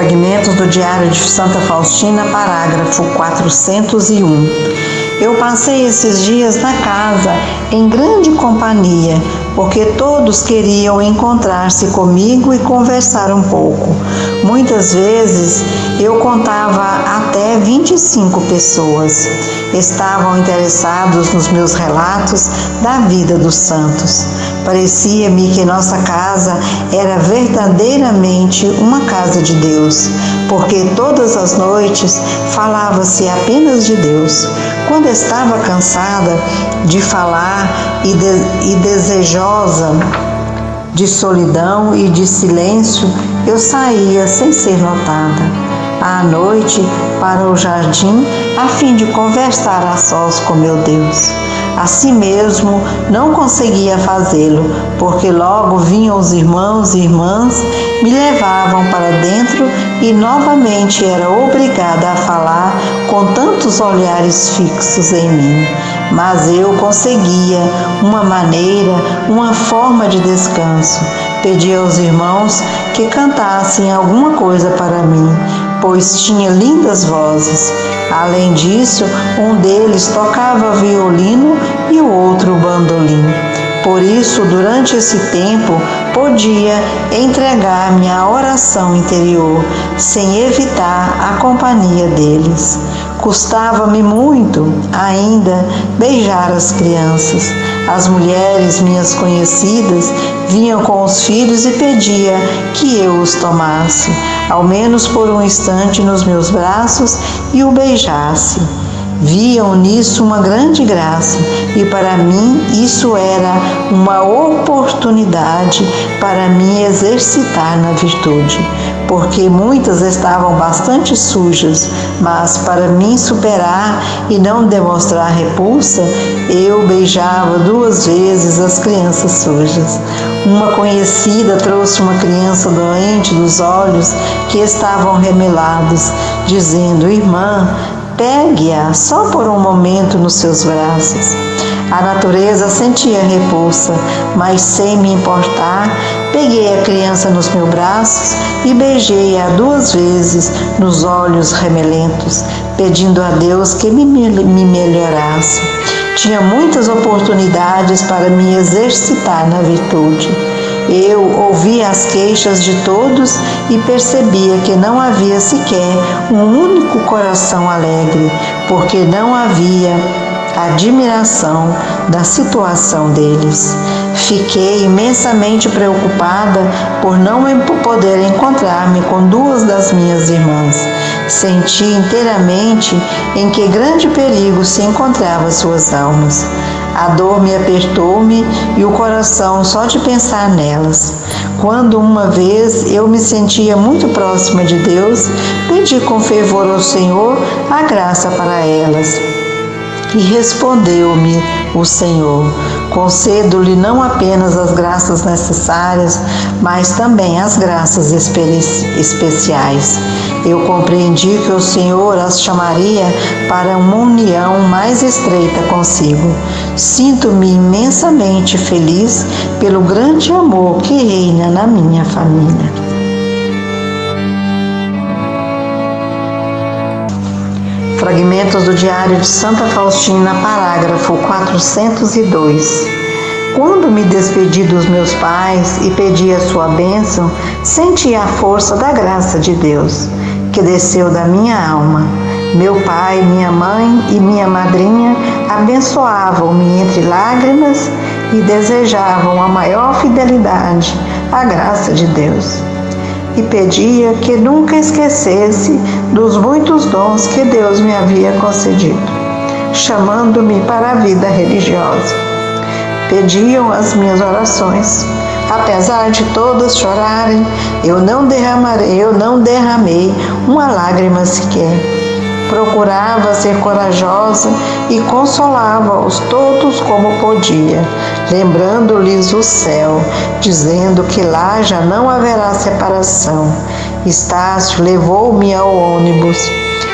Fragmentos do Diário de Santa Faustina, parágrafo 401. Eu passei esses dias na casa em grande companhia, porque todos queriam encontrar-se comigo e conversar um pouco. Muitas vezes eu contava até 25 pessoas. Estavam interessados nos meus relatos da vida dos santos. Parecia-me que nossa casa era verdadeiramente uma casa de Deus, porque todas as noites falava-se apenas de Deus. Quando estava cansada de falar e desejosa de solidão e de silêncio, eu saía sem ser notada, à noite para o jardim, a fim de conversar a sós com meu Deus. Assim mesmo, não conseguia fazê-lo, porque logo vinham os irmãos e irmãs, me levavam para dentro e novamente era obrigada a falar com tantos olhares fixos em mim. Mas eu conseguia uma maneira, uma forma de descanso. Pedi aos irmãos que cantassem alguma coisa para mim, pois tinha lindas vozes. Além disso, um deles tocava violino e o outro bandolim. Por isso, durante esse tempo, podia entregar-me à oração interior, sem evitar a companhia deles. Custava-me muito ainda beijar as crianças. As mulheres, minhas conhecidas, vinham com os filhos e pedia que eu os tomasse, ao menos por um instante nos meus braços e o beijasse. Viam nisso uma grande graça e para mim isso era uma oportunidade para me exercitar na virtude, porque muitas estavam bastante sujas, mas para me superar e não demonstrar repulsa, eu beijava 2 vezes as crianças sujas. Uma conhecida trouxe uma criança doente dos olhos que estavam remelados, dizendo: irmã, pegue-a só por um momento nos seus braços. A natureza sentia repulsa, mas sem me importar, peguei a criança nos meus braços e beijei-a 2 vezes nos olhos remelentos, pedindo a Deus que me melhorasse. Tinha muitas oportunidades para me exercitar na virtude. Eu ouvia as queixas de todos e percebia que não havia sequer um único coração alegre, porque não havia admiração da situação deles. Fiquei imensamente preocupada por não poder encontrar-me com 2 das minhas irmãs. Senti inteiramente em que grande perigo se encontravam suas almas. A dor me apertou-me e o coração só de pensar nelas. Quando uma vez eu me sentia muito próxima de Deus, pedi com fervor ao Senhor a graça para elas. E respondeu-me o Senhor: concedo-lhe não apenas as graças necessárias, mas também as graças especiais. Eu compreendi que o Senhor as chamaria para uma união mais estreita consigo. Sinto-me imensamente feliz pelo grande amor que reina na minha família. Fragmentos do Diário de Santa Faustina, parágrafo 402. Quando me despedi dos meus pais e pedi a sua bênção, senti a força da graça de Deus, que desceu da minha alma. Meu pai, minha mãe e minha madrinha abençoavam-me entre lágrimas e desejavam a maior fidelidade à graça de Deus. E pedia que nunca esquecesse dos muitos dons que Deus me havia concedido, chamando-me para a vida religiosa. Pediam as minhas orações. Apesar de todas chorarem, eu não derramei uma lágrima sequer. Procurava ser corajosa e consolava-os todos como podia, lembrando-lhes o céu, dizendo que lá já não haverá separação. Estácio levou-me ao ônibus.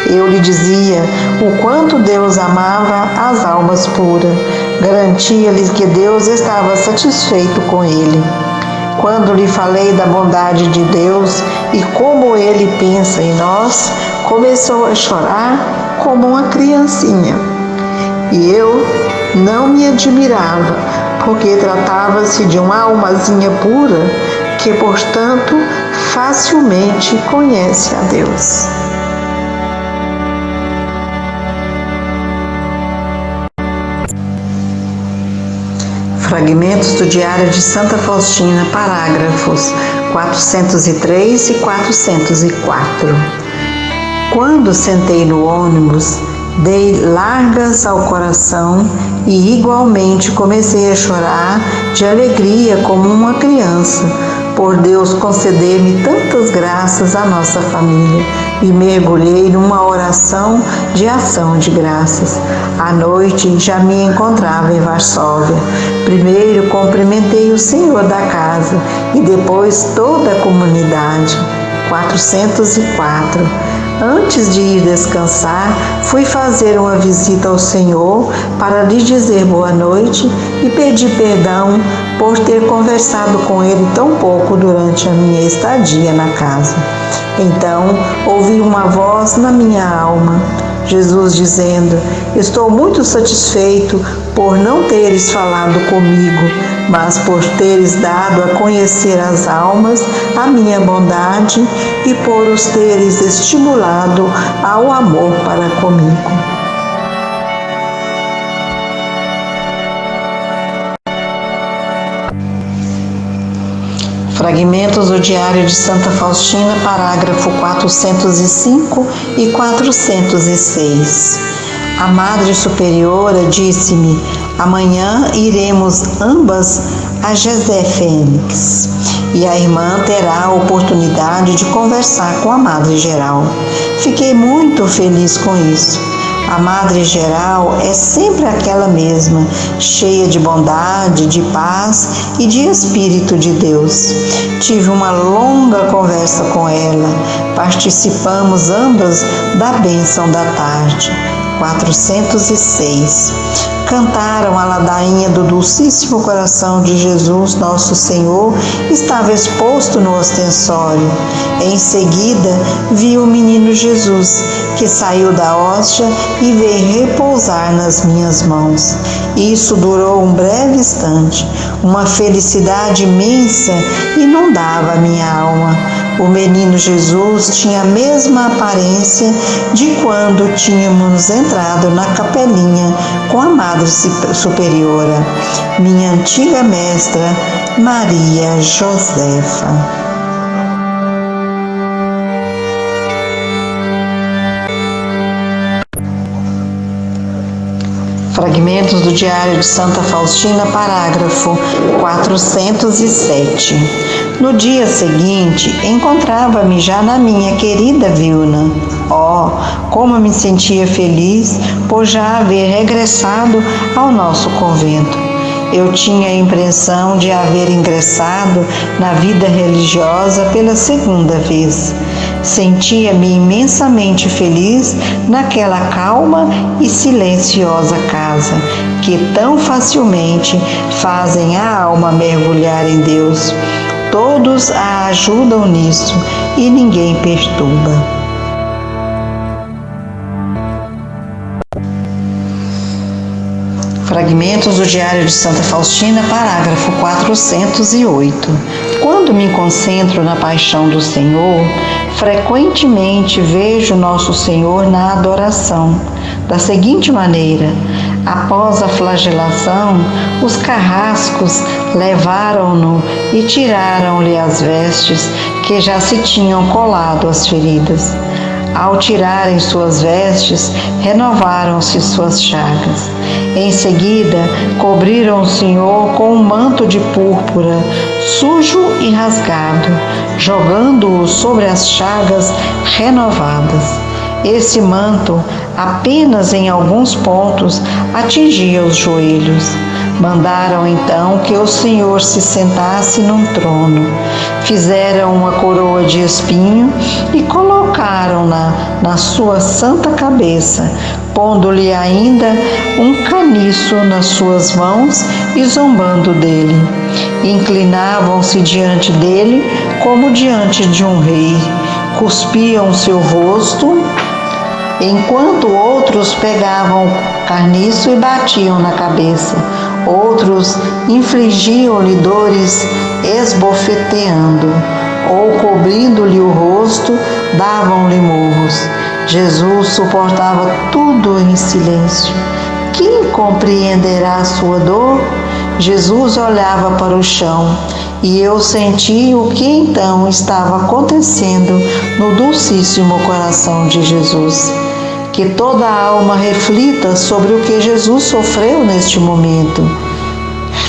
Eu lhe dizia o quanto Deus amava as almas puras. Garantia-lhe que Deus estava satisfeito com ele. Quando lhe falei da bondade de Deus e como Ele pensa em nós, começou a chorar como uma criancinha. E eu não me admirava, porque tratava-se de uma almazinha pura que, portanto, facilmente conhece a Deus. Fragmentos do Diário de Santa Faustina, parágrafos 403 e 404. Quando sentei no ônibus, dei largas ao coração e igualmente comecei a chorar de alegria como uma criança, por Deus conceder-me tantas graças à nossa família, e mergulhei numa oração de ação de graças. À noite já me encontrava em Varsóvia. Primeiro cumprimentei o senhor da casa e depois toda a comunidade. 404. Antes de ir descansar, fui fazer uma visita ao Senhor para lhe dizer boa noite e pedir perdão por ter conversado com ele tão pouco durante a minha estadia na casa. Então, ouvi uma voz na minha alma, Jesus dizendo: estou muito satisfeito por não teres falado comigo, mas por teres dado a conhecer às almas a minha bondade e por os teres estimulado ao amor para comigo. Fragmentos do Diário de Santa Faustina, parágrafo 405 e 406. A Madre Superiora disse-me: amanhã iremos ambas a José Fênix e a irmã terá a oportunidade de conversar com a Madre Geral. Fiquei muito feliz com isso. A Madre Geral é sempre aquela mesma, cheia de bondade, de paz e de Espírito de Deus. Tive uma longa conversa com ela. Participamos ambas da bênção da tarde. 406. Cantaram a ladainha do Dulcíssimo Coração de Jesus, nosso Senhor, estava exposto no ostensório. Em seguida, vi o menino Jesus, que saiu da hóstia e veio repousar nas minhas mãos. Isso durou um breve instante. Uma felicidade imensa inundava a minha alma. O menino Jesus tinha a mesma aparência de quando tínhamos entrado na capelinha com a Madre Superiora, minha antiga mestra Maria Josefa. Fragmentos do Diário de Santa Faustina, parágrafo 407. No dia seguinte, encontrava-me já na minha querida Vilna. Oh, como me sentia feliz por já haver regressado ao nosso convento. Eu tinha a impressão de haver ingressado na vida religiosa pela segunda vez. Sentia-me imensamente feliz naquela calma e silenciosa casa, que tão facilmente fazem a alma mergulhar em Deus. Todos a ajudam nisso e ninguém perturba. Fragmentos do Diário de Santa Faustina, parágrafo 408. Quando me concentro na paixão do Senhor, frequentemente vejo Nosso Senhor na adoração, da seguinte maneira: após a flagelação, os carrascos levaram-no e tiraram-lhe as vestes que já se tinham colado às feridas. Ao tirarem suas vestes, renovaram-se suas chagas. Em seguida, cobriram o Senhor com um manto de púrpura, sujo e rasgado, jogando-o sobre as chagas renovadas. Esse manto, apenas em alguns pontos, atingia os joelhos. Mandaram então que o Senhor se sentasse num trono. Fizeram uma coroa de espinho e colocaram-na na sua santa cabeça, pondo-lhe ainda um caniço nas suas mãos e zombando dele. Inclinavam-se diante dele como diante de um rei, cuspiam seu rosto, enquanto outros pegavam o carniço e batiam na cabeça. Outros infligiam-lhe dores esbofeteando, ou cobrindo-lhe o rosto, davam-lhe murros. Jesus suportava tudo em silêncio. Quem compreenderá a sua dor? Jesus olhava para o chão e eu senti o que então estava acontecendo no dulcíssimo coração de Jesus. Que toda a alma reflita sobre o que Jesus sofreu neste momento.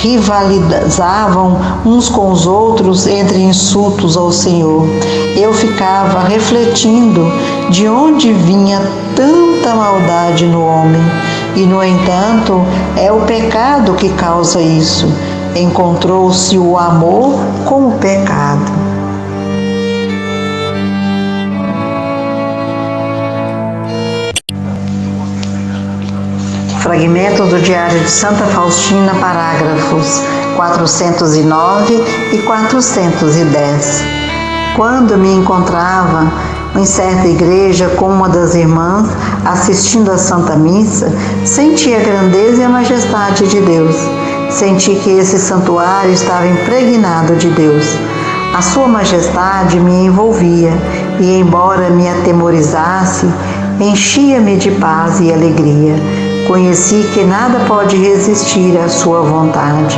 Rivalizavam uns com os outros entre insultos ao Senhor. Eu ficava refletindo de onde vinha tanta maldade no homem. E, no entanto, é o pecado que causa isso. Encontrou-se o amor com o pecado. Fragmentos do Diário de Santa Faustina, parágrafos 409 e 410. Quando me encontrava em certa igreja com uma das irmãs, assistindo à Santa Missa, senti a grandeza e a majestade de Deus. Senti que esse santuário estava impregnado de Deus. A sua majestade me envolvia e, embora me atemorizasse, enchia-me de paz e alegria. Conheci que nada pode resistir à sua vontade.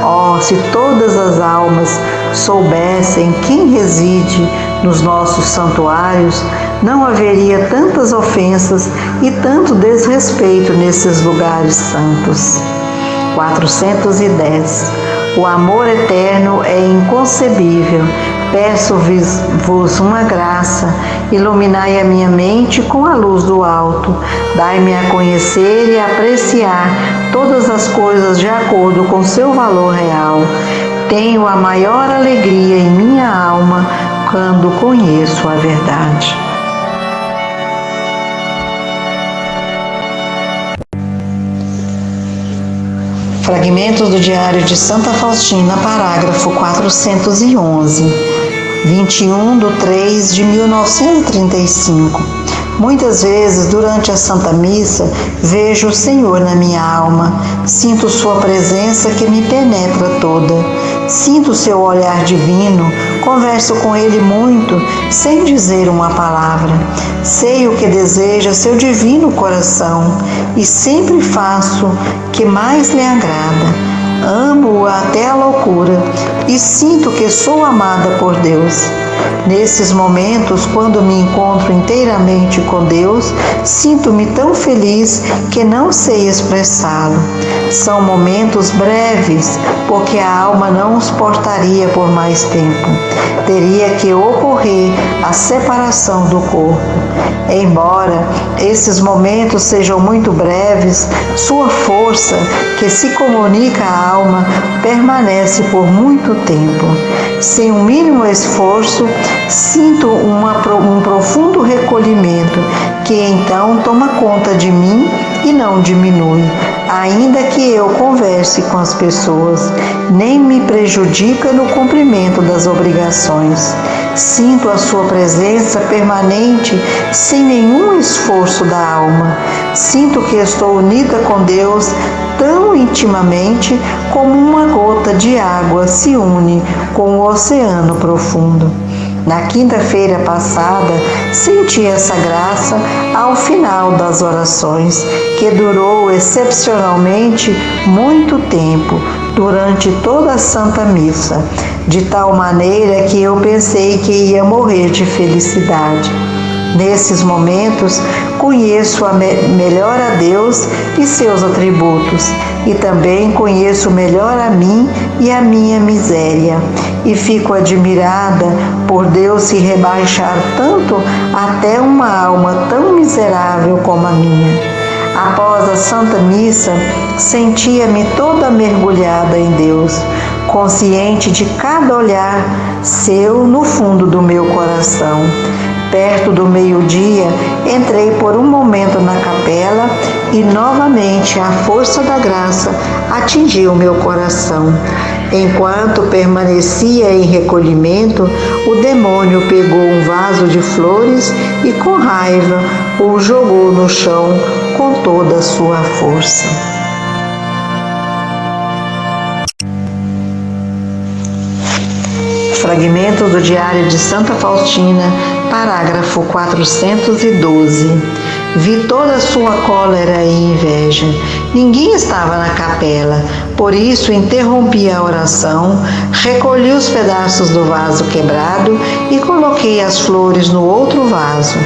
Oh, se todas as almas soubessem quem reside nos nossos santuários, não haveria tantas ofensas e tanto desrespeito nesses lugares santos. 410. O amor eterno é inconcebível. Peço-vos uma graça, iluminai a minha mente com a luz do alto, dai-me a conhecer e a apreciar todas as coisas de acordo com seu valor real. Tenho a maior alegria em minha alma quando conheço a verdade. Fragmentos do Diário de Santa Faustina, parágrafo 411, 21/3/1935. Muitas vezes, durante a Santa Missa, vejo o Senhor na minha alma, sinto sua presença que me penetra toda, sinto seu olhar divino, converso com ele muito, sem dizer uma palavra. Sei o que deseja seu divino coração e sempre faço o que mais lhe agrada. Amo-o até a loucura e sinto que sou amada por Deus. Nesses momentos, quando me encontro inteiramente com Deus, sinto-me tão feliz que não sei expressá-lo. São momentos breves, porque a alma não os portaria por mais tempo. Teria que ocorrer a separação do corpo. Embora esses momentos sejam muito breves, sua força, que se comunica à alma, permanece por muito tempo. Sem um mínimo esforço, sinto um profundo recolhimento, que então toma conta de mim e não diminui, ainda que eu converse com as pessoas, nem me prejudica no cumprimento das obrigações. Sinto a sua presença permanente sem nenhum esforço da alma. Sinto que estou unida com Deus tão intimamente como uma gota de água se une com o oceano profundo. Na quinta-feira passada, senti essa graça ao final das orações, que durou excepcionalmente muito tempo, durante toda a Santa Missa, de tal maneira que eu pensei que ia morrer de felicidade. Nesses momentos, conheço melhor a Deus e seus atributos, e também conheço melhor a mim e a minha miséria, e fico admirada por Deus se rebaixar tanto até uma alma tão miserável como a minha. Após a Santa Missa, sentia-me toda mergulhada em Deus, consciente de cada olhar seu no fundo do meu coração. Perto do meio-dia, entrei por um momento na capela e novamente a força da graça atingiu meu coração. Enquanto permanecia em recolhimento, o demônio pegou um vaso de flores e, com raiva, o jogou no chão com toda a sua força. Fragmento do Diário de Santa Faustina, parágrafo 412. Vi toda a sua cólera e inveja. Ninguém estava na capela, por isso interrompi a oração, recolhi os pedaços do vaso quebrado e coloquei as flores no outro vaso.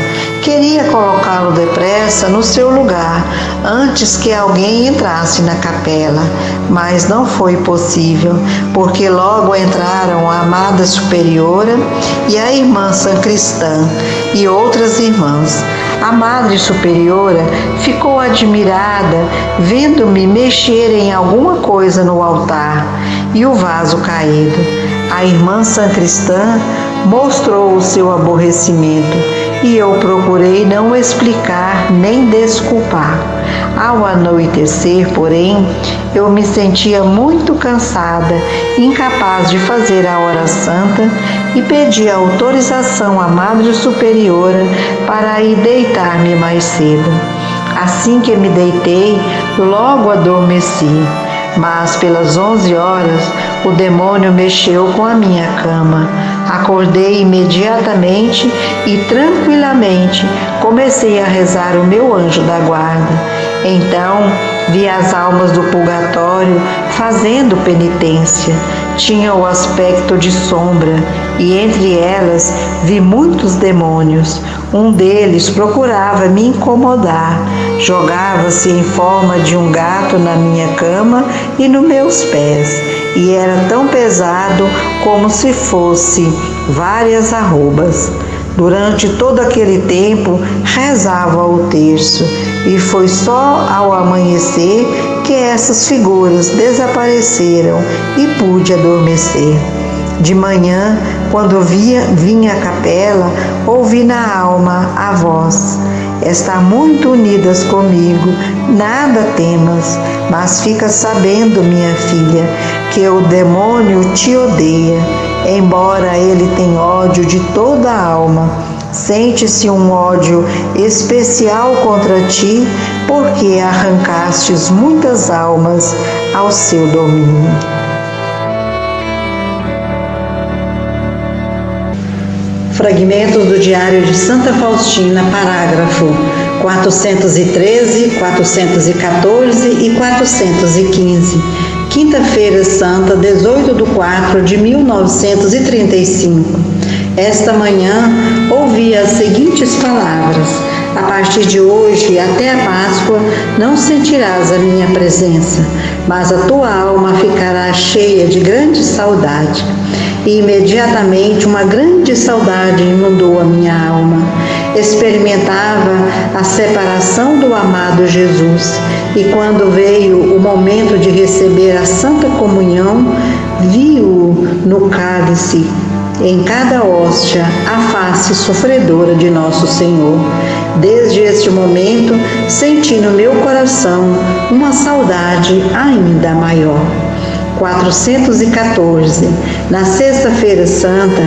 Queria colocá-lo depressa no seu lugar, antes que alguém entrasse na capela, mas não foi possível, porque logo entraram a amada superiora e a irmã sancristã e outras irmãs. A Madre Superiora ficou admirada vendo-me mexer em alguma coisa no altar e o vaso caído. A irmã sancristã mostrou o seu aborrecimento e eu procurei não explicar nem desculpar. Ao anoitecer, porém, eu me sentia muito cansada, incapaz de fazer a hora santa e pedi autorização à Madre Superiora para ir deitar-me mais cedo. Assim que me deitei, logo adormeci, mas pelas 11 horas o demônio mexeu com a minha cama. Acordei imediatamente e tranquilamente comecei a rezar o meu anjo da guarda. Então vi as almas do purgatório fazendo penitência. Tinham o aspecto de sombra e entre elas vi muitos demônios. Um deles procurava me incomodar, jogava-se em forma de um gato na minha cama e nos meus pés, e era tão pesado como se fosse várias arrobas. Durante todo aquele tempo rezava o terço e foi só ao amanhecer que essas figuras desapareceram e pude adormecer. De manhã, quando vinha à capela, ouvi na alma a voz: está muito unidas comigo, nada temas, mas fica sabendo, minha filha, que o demônio te odeia, embora ele tenha ódio de toda a alma. Sente-se um ódio especial contra ti, porque arrancastes muitas almas ao seu domínio. Fragmentos do Diário de Santa Faustina, parágrafo 413, 414 e 415. Quinta-feira Santa, 18/4/1935. Esta manhã ouvi as seguintes palavras: a partir de hoje até a Páscoa não sentirás a minha presença, mas a tua alma ficará cheia de grande saudade. E imediatamente uma grande saudade inundou a minha alma. Experimentava a separação do amado Jesus, e quando veio o momento de receber a Santa Comunhão, vi-o no cálice, em cada hóstia, a face sofredora de nosso Senhor. Desde este momento, senti no meu coração uma saudade ainda maior. 414. Na Sexta-feira Santa,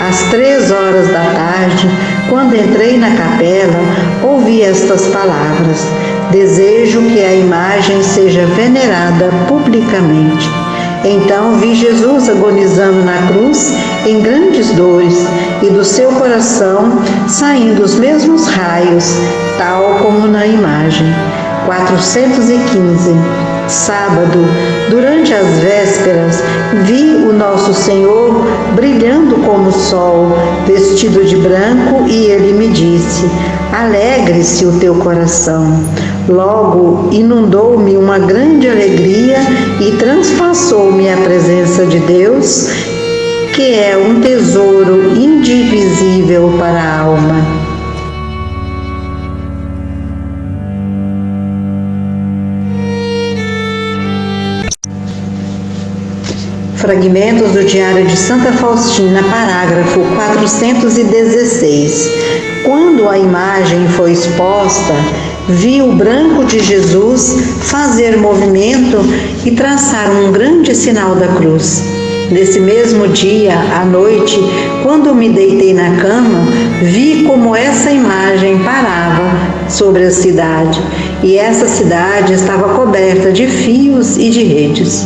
às 3 horas da tarde, quando entrei na capela, ouvi estas palavras: desejo que a imagem seja venerada publicamente. Então vi Jesus agonizando na cruz em grandes dores, e do seu coração saindo os mesmos raios, tal como na imagem. 415. Sábado, durante as vésperas, vi o nosso Senhor brilhando como o sol, vestido de branco, e ele me disse: alegre-se o teu coração. Logo inundou-me uma grande alegria e transpassou-me a presença de Deus, que é um tesouro indivisível para a alma. Fragmentos do Diário de Santa Faustina, parágrafo 416. Quando a imagem foi exposta, vi o branco de Jesus fazer movimento e traçar um grande sinal da cruz. Nesse mesmo dia, à noite, quando me deitei na cama, vi como essa imagem parava sobre a cidade, e essa cidade estava coberta de fios e de redes.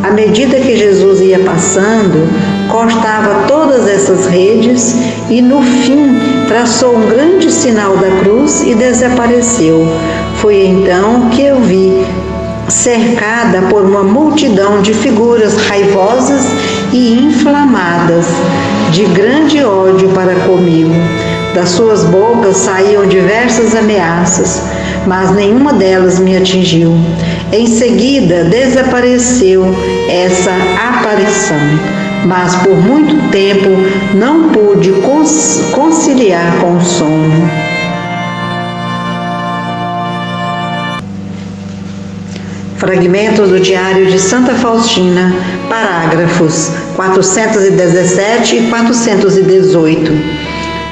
À medida que Jesus ia passando, cortava todas essas redes e, no fim, traçou um grande sinal da cruz e desapareceu. Foi então que eu vi, cercada por uma multidão de figuras raivosas e inflamadas, de grande ódio para comigo. Das suas bocas saíam diversas ameaças, mas nenhuma delas me atingiu. Em seguida, desapareceu essa aparição, mas por muito tempo não pude conciliar com o sono. Fragmentos do Diário de Santa Faustina, parágrafos 417 e 418.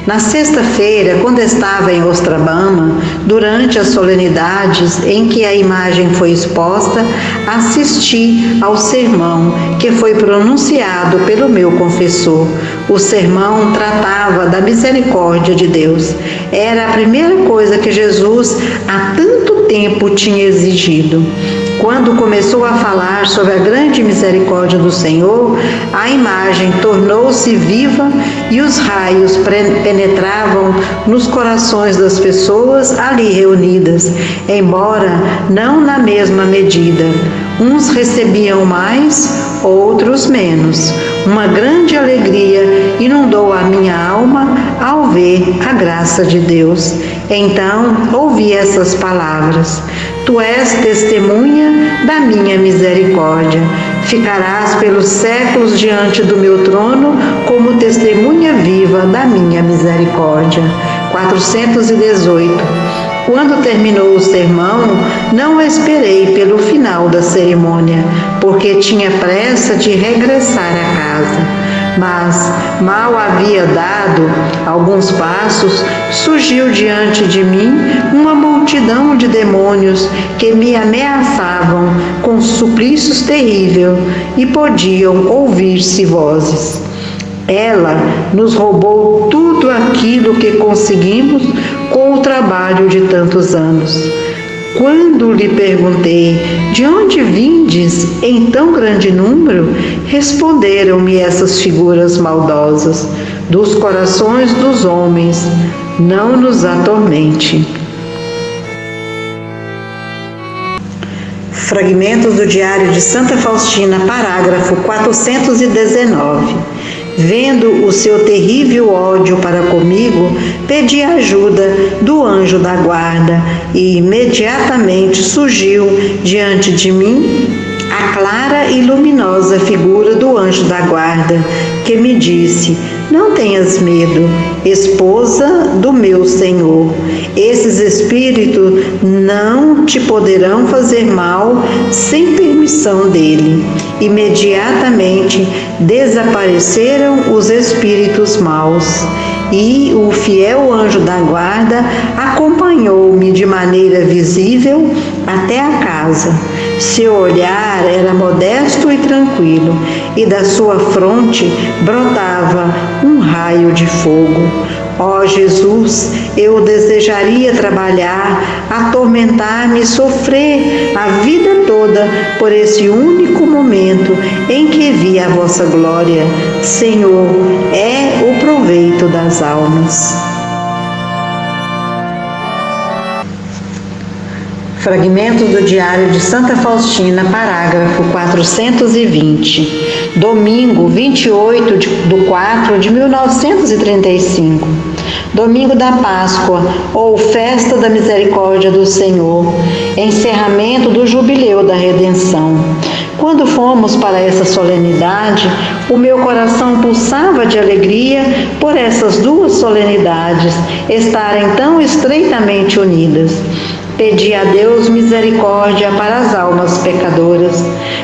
Na sexta-feira, quando estava em Ostrabama, durante as solenidades em que a imagem foi exposta, assisti ao sermão que foi pronunciado pelo meu confessor. O sermão tratava da misericórdia de Deus. Era a primeira coisa que Jesus há tanto tempo tinha exigido. Quando começou a falar sobre a grande misericórdia do Senhor, a imagem tornou-se viva e os raios penetravam nos corações das pessoas ali reunidas, embora não na mesma medida. Uns recebiam mais, outros menos. Uma grande alegria inundou a minha alma ao ver a graça de Deus. Então ouvi essas palavras: Tu és testemunha da minha misericórdia. Ficarás pelos séculos diante do meu trono como testemunha viva da minha misericórdia. 418. Quando terminou o sermão, não esperei pelo final da cerimônia, porque tinha pressa de regressar a casa. Mas, mal havia dado alguns passos, surgiu diante de mim uma multidão de demônios que me ameaçavam com suplícios terríveis e podiam ouvir-se vozes. Ela nos roubou tudo aquilo que conseguimos com o trabalho de tantos anos. Quando lhe perguntei: de onde vindes em tão grande número? Responderam-me essas figuras maldosas: dos corações dos homens, não nos atormente. Fragmentos do Diário de Santa Faustina, parágrafo 419. Vendo o seu terrível ódio para comigo, pedi ajuda do anjo da guarda e imediatamente surgiu diante de mim a clara e luminosa figura do anjo da guarda, que me disse: Não tenhas medo, esposa do meu Senhor. Esses espíritos não te poderão fazer mal sem permissão dele. Imediatamente desapareceram os espíritos maus e o fiel anjo da guarda acompanhou-me de maneira visível até a casa. Seu olhar era modesto e tranquilo, e da sua fronte brotava um raio de fogo. Ó Jesus, eu desejaria trabalhar, atormentar-me e sofrer a vida toda por esse único momento em que vi a vossa glória. Senhor, é o proveito das almas. Fragmentos do Diário de Santa Faustina, parágrafo 420. Domingo, 28/4/1935. Domingo da Páscoa, ou Festa da Misericórdia do Senhor. Encerramento do Jubileu da Redenção. Quando fomos para essa solenidade, o meu coração pulsava de alegria por essas duas solenidades estarem tão estreitamente unidas. Pedi a Deus misericórdia para as almas pecadoras.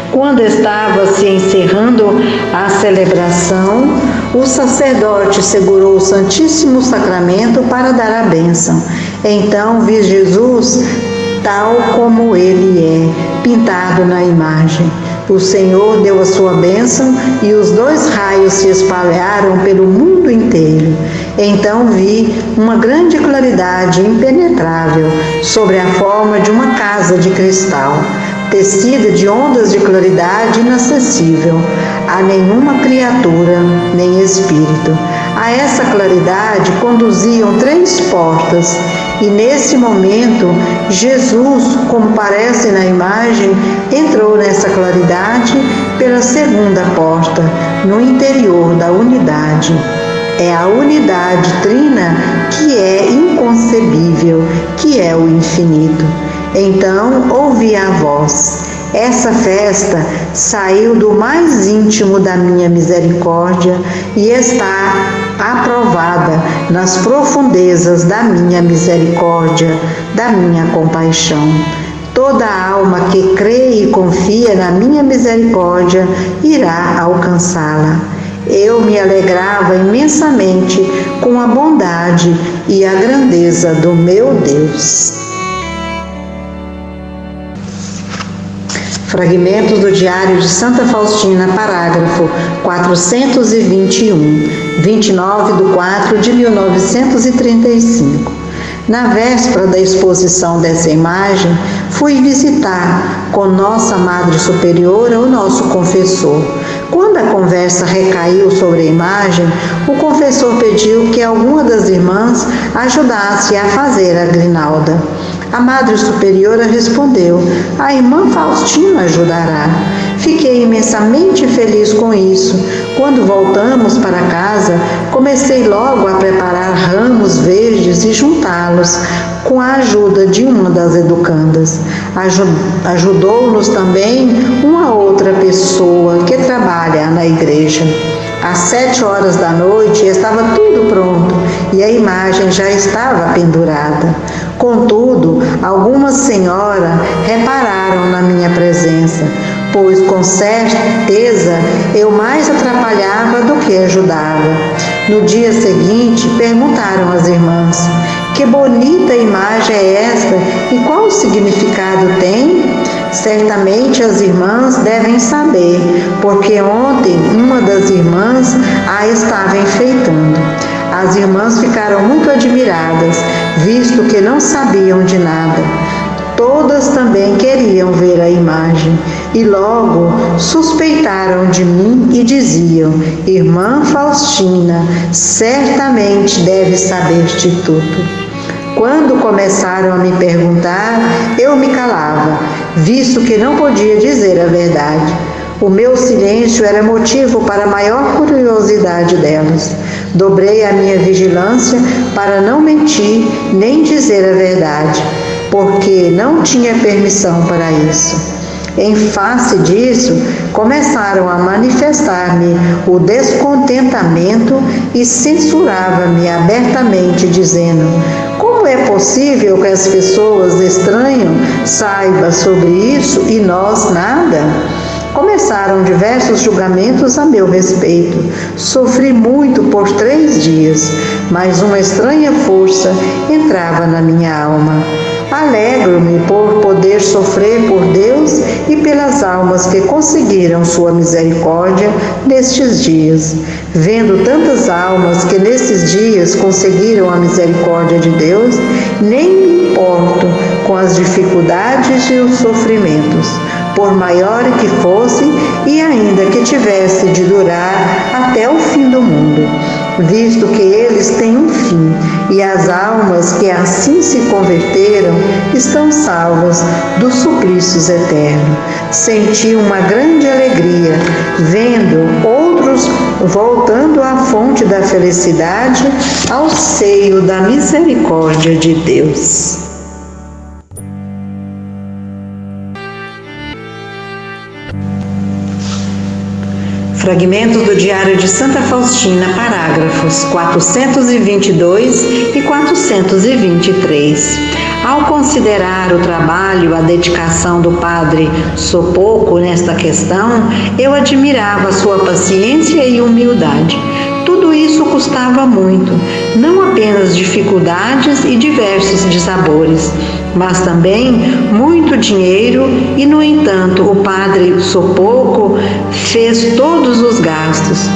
Quando estava se encerrando a celebração, o sacerdote segurou o Santíssimo Sacramento para dar a bênção. Então vi Jesus tal como ele é, pintado na imagem. O Senhor deu a sua bênção e os 2 raios se espalharam pelo mundo inteiro. Então vi uma grande claridade impenetrável sobre a forma de uma casa de cristal, tecida de ondas de claridade inacessível a nenhuma criatura nem espírito. A essa claridade conduziam 3 portas, e nesse momento Jesus, como parece na imagem, entrou nessa claridade pela 2ª porta, no interior da unidade. É a unidade trina que é inconcebível, que é o infinito. Então ouvi a voz: essa festa saiu do mais íntimo da minha misericórdia e está aprovada nas profundezas da minha misericórdia, da minha compaixão. Toda alma que crê e confia na minha misericórdia irá alcançá-la. Eu me alegrava imensamente com a bondade e a grandeza do meu Deus. Fragmentos do Diário de Santa Faustina, parágrafo 421, 29/4/1935. Na véspera da exposição dessa imagem, fui visitar com Nossa Madre Superiora o nosso confessor. Quando a conversa recaiu sobre a imagem, o confessor pediu que alguma das irmãs ajudasse a fazer a grinalda. A Madre Superiora respondeu: a irmã Faustina ajudará. Fiquei imensamente feliz com isso. Quando voltamos para casa, comecei logo a preparar ramos verdes e juntá-los com a ajuda de uma das educandas. Ajudou-nos também uma outra pessoa que trabalha na igreja. Às 7h da noite estava tudo pronto e a imagem já estava pendurada. Contudo, algumas senhoras repararam na minha presença, pois com certeza eu mais atrapalhava do que ajudava. No dia seguinte, perguntaram às irmãs: que bonita imagem é esta e qual o significado tem? Certamente as irmãs devem saber, porque ontem uma das irmãs a estava enfeitando. As irmãs ficaram muito admiradas, visto que não sabiam de nada. Todas também queriam ver a imagem e logo suspeitaram de mim e diziam: irmã Faustina, certamente deve saber de tudo. Quando começaram a me perguntar, eu me calava, visto que não podia dizer a verdade. O meu silêncio era motivo para a maior curiosidade delas. Dobrei a minha vigilância para não mentir nem dizer a verdade, porque não tinha permissão para isso. Em face disso, começaram a manifestar-me o descontentamento e censurava-me abertamente, dizendo: como é possível que as pessoas estranhas saibam sobre isso e nós nada? Começaram diversos julgamentos a meu respeito. Sofri muito por 3 dias, mas uma estranha força entrava na minha alma. Alegro-me por poder sofrer por Deus e pelas almas que conseguiram sua misericórdia nestes dias. Vendo tantas almas que nesses dias conseguiram a misericórdia de Deus, nem me importo com as dificuldades e os sofrimentos, por maior que fosse e ainda que tivesse de durar até o fim do mundo, visto que eles têm um fim, e as almas que assim se converteram estão salvas dos suplícios eternos. Senti uma grande alegria, vendo outros voltando à fonte da felicidade, ao seio da misericórdia de Deus. Fragmentos do Diário de Santa Faustina, parágrafos 422 e 423. Ao considerar o trabalho, a dedicação do padre Sopoco nesta questão, eu admirava sua paciência e humildade. Tudo isso custava muito, não apenas dificuldades e diversos dissabores, mas também muito dinheiro e, no entanto, o padre Sopoco fez todos os gastos.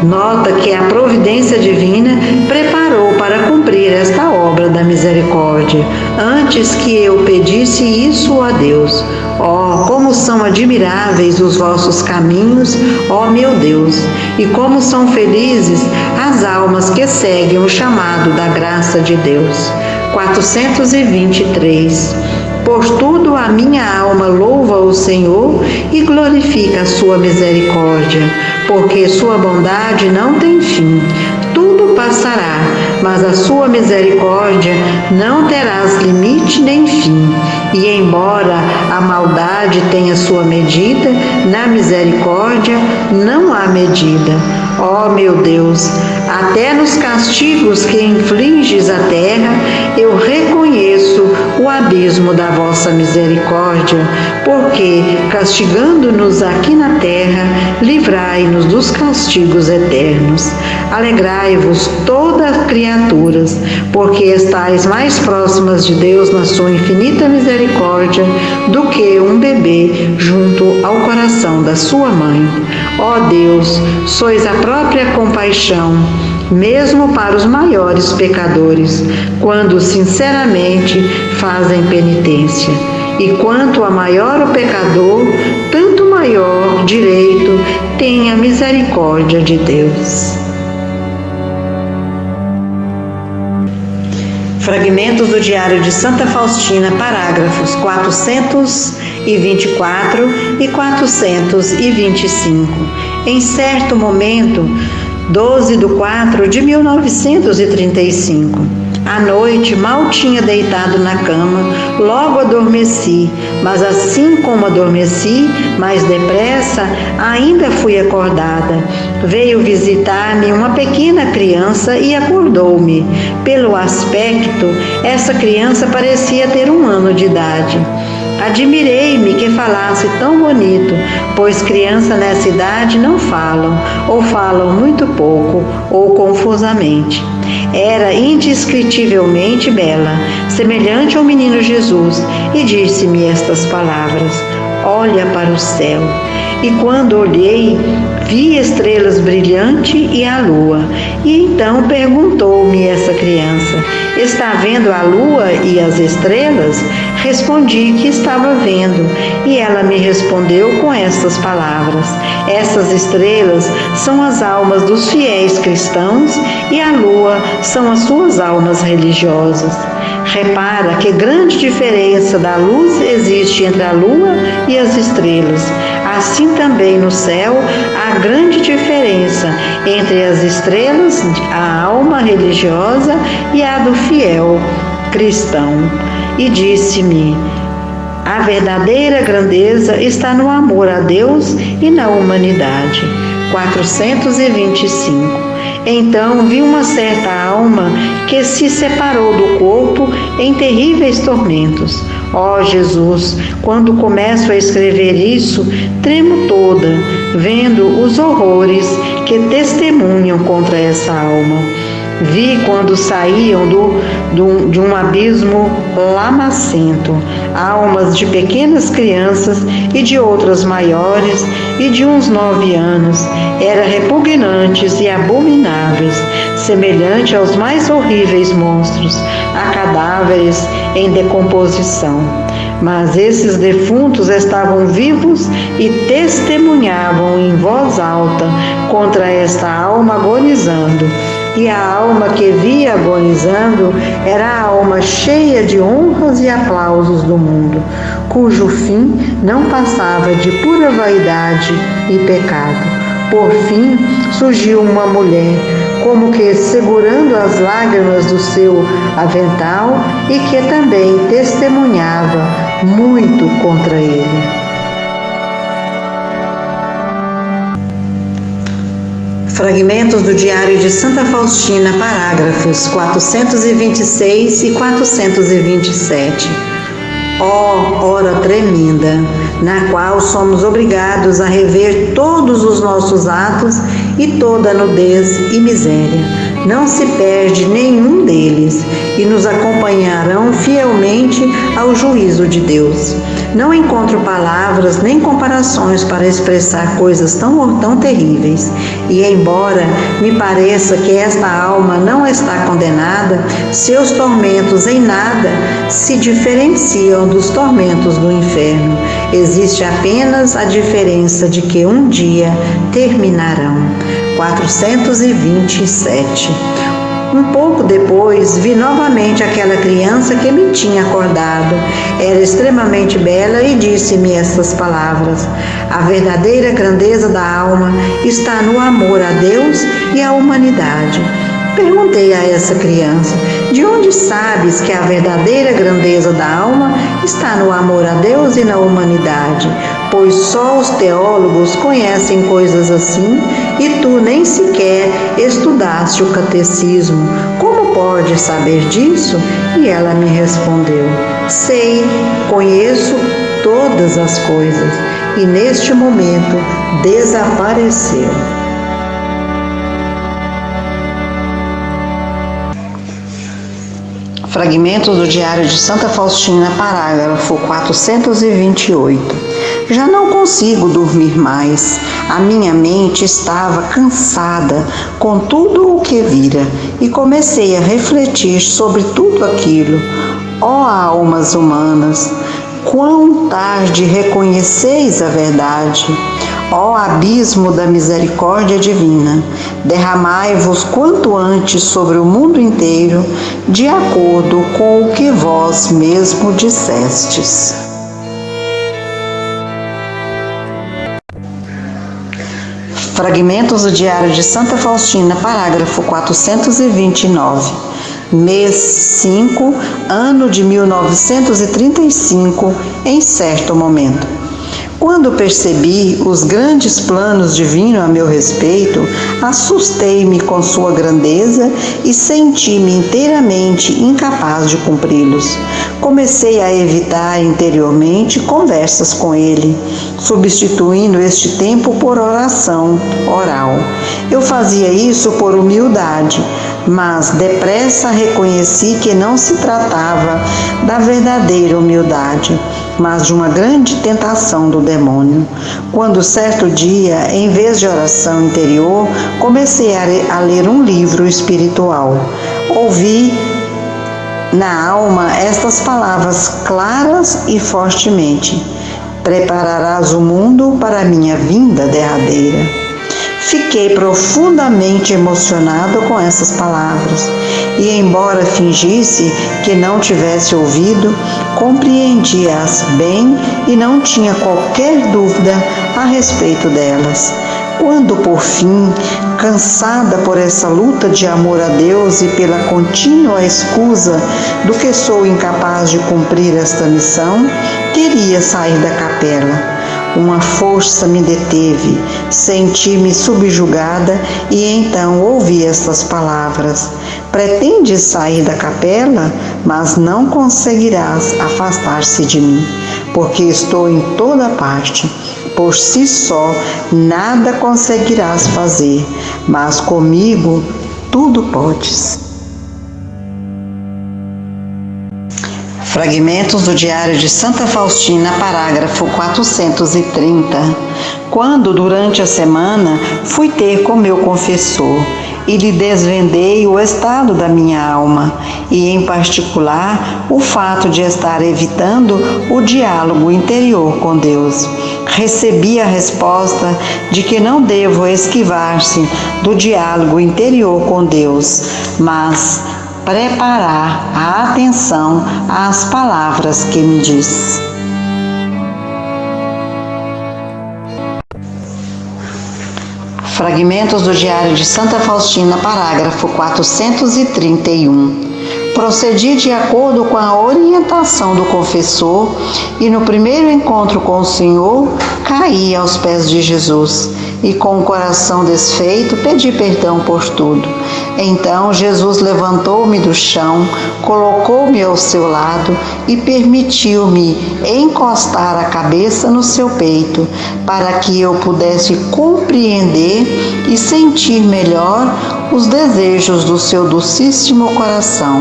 Nota que a providência divina preparou para cumprir esta obra da misericórdia, antes que eu pedisse isso a Deus. Oh, como são admiráveis os vossos caminhos, ó meu Deus, e como são felizes as almas que seguem o chamado da graça de Deus. 423. Por tudo a minha alma louva o Senhor e glorifica a sua misericórdia, porque sua bondade não tem fim. Tudo passará, mas a sua misericórdia não terás limite nem fim. E embora a maldade tenha sua medida, na misericórdia não há medida. Ó meu Deus, até nos castigos que infliges à terra, eu reconheço o abismo da vossa misericórdia, porque, castigando-nos aqui na terra, livrai-nos dos castigos eternos. Alegrai-vos todas criaturas, porque estáis mais próximas de Deus na sua infinita misericórdia do que um bebê junto ao coração da sua mãe. Ó Deus, sois a própria compaixão, mesmo para os maiores pecadores, quando sinceramente fazem penitência. E quanto a maior o pecador, tanto maior direito tem a misericórdia de Deus. Fragmentos do Diário de Santa Faustina, parágrafos 424 e 425. Em certo momento, 12/4/1935. À noite, mal tinha deitado na cama, logo adormeci, mas assim como adormeci, mais depressa, ainda fui acordada. Veio visitar-me uma pequena criança e acordou-me. Pelo aspecto, essa criança parecia ter 1 ano de idade. Admirei-me que falasse tão bonito, pois crianças nessa idade não falam, ou falam muito pouco, ou confusamente. Era indescritivelmente bela, semelhante ao menino Jesus, e disse-me estas palavras: olha para o céu. E quando olhei, vi estrelas brilhantes e a lua. E então perguntou-me essa criança: está vendo a lua e as estrelas? Respondi que estava vendo, e ela me respondeu com estas palavras: essas estrelas são as almas dos fiéis cristãos e a lua são as suas almas religiosas. Repara que grande diferença da luz existe entre a lua e as estrelas. Assim também no céu há grande diferença entre as estrelas, a alma religiosa, e a do fiel cristão. E disse-me: a verdadeira grandeza está no amor a Deus e na humanidade. 425. Então vi uma certa alma que se separou do corpo em terríveis tormentos. Ó Jesus, quando começo a escrever isso, tremo toda, vendo os horrores que testemunham contra essa alma. Vi quando saíam de um abismo lamacento, almas de pequenas crianças e de outras maiores e de uns 9 anos, eram repugnantes e abomináveis, semelhante aos mais horríveis monstros, a cadáveres em decomposição. Mas esses defuntos estavam vivos e testemunhavam em voz alta contra esta alma agonizando. E a alma que via agonizando era a alma cheia de honras e aplausos do mundo, cujo fim não passava de pura vaidade e pecado. Por fim, surgiu uma mulher, como que segurando as lágrimas do seu avental, e que também testemunhava muito contra ele. Fragmentos do Diário de Santa Faustina, parágrafos 426 e 427. Ó hora tremenda, na qual somos obrigados a rever todos os nossos atos e toda nudez e miséria. Não se perde nenhum deles e nos acompanharão fielmente ao juízo de Deus. Não encontro palavras nem comparações para expressar coisas tão terríveis. E embora me pareça que esta alma não está condenada, seus tormentos em nada se diferenciam dos tormentos do inferno. Existe apenas a diferença de que um dia terminarão. 427. Um pouco depois, vi novamente aquela criança que me tinha acordado. Era extremamente bela e disse-me estas palavras: a verdadeira grandeza da alma está no amor a Deus e à humanidade. Perguntei a essa criança: de onde sabes que a verdadeira grandeza da alma está no amor a Deus e na humanidade? Pois só os teólogos conhecem coisas assim e tu nem sequer estudaste o catecismo. Como podes saber disso? E ela me respondeu: sei, conheço todas as coisas. E neste momento desapareceu. Fragmentos do Diário de Santa Faustina, parágrafo 428. Já não consigo dormir mais. A minha mente estava cansada com tudo o que vira e comecei a refletir sobre tudo aquilo. Ó almas humanas, quão tarde reconheceis a verdade! Ó abismo da misericórdia divina, derramai-vos quanto antes sobre o mundo inteiro, de acordo com o que vós mesmo dissestes. Fragmentos do Diário de Santa Faustina, parágrafo 429. Mês 5, ano de 1935, em certo momento. Quando percebi os grandes planos divinos a meu respeito, assustei-me com sua grandeza e senti-me inteiramente incapaz de cumpri-los. Comecei a evitar interiormente conversas com ele, substituindo este tempo por oração oral. Eu fazia isso por humildade, mas depressa reconheci que não se tratava da verdadeira humildade, mas de uma grande tentação do demônio. Quando certo dia, em vez de oração interior, comecei a ler um livro espiritual. Ouvi na alma estas palavras claras e fortemente: prepararás o mundo para a minha vinda derradeira. Fiquei profundamente emocionado com essas palavras e, embora fingisse que não tivesse ouvido, compreendi-as bem e não tinha qualquer dúvida a respeito delas. Quando, por fim, cansada por essa luta de amor a Deus e pela contínua escusa do que sou incapaz de cumprir esta missão, queria sair da capela. Uma força me deteve, senti-me subjugada e então ouvi estas palavras: pretendes sair da capela, mas não conseguirás afastar-se de mim, porque estou em toda parte. Por si só nada conseguirás fazer, mas comigo tudo podes. Fragmentos do Diário de Santa Faustina, parágrafo 430. Quando, durante a semana, fui ter com meu confessor e lhe desvendei o estado da minha alma e, em particular, o fato de estar evitando o diálogo interior com Deus, recebi a resposta de que não devo esquivar-se do diálogo interior com Deus, mas preparar a atenção às palavras que me diz. Fragmentos do Diário de Santa Faustina, parágrafo 431. Procedi de acordo com a orientação do confessor e no primeiro encontro com o Senhor caí aos pés de Jesus. e com o coração desfeito pedi perdão por tudo. Então Jesus levantou-me do chão, colocou-me ao seu lado e permitiu-me encostar a cabeça no seu peito, para que eu pudesse compreender e sentir melhor os desejos do seu docíssimo coração.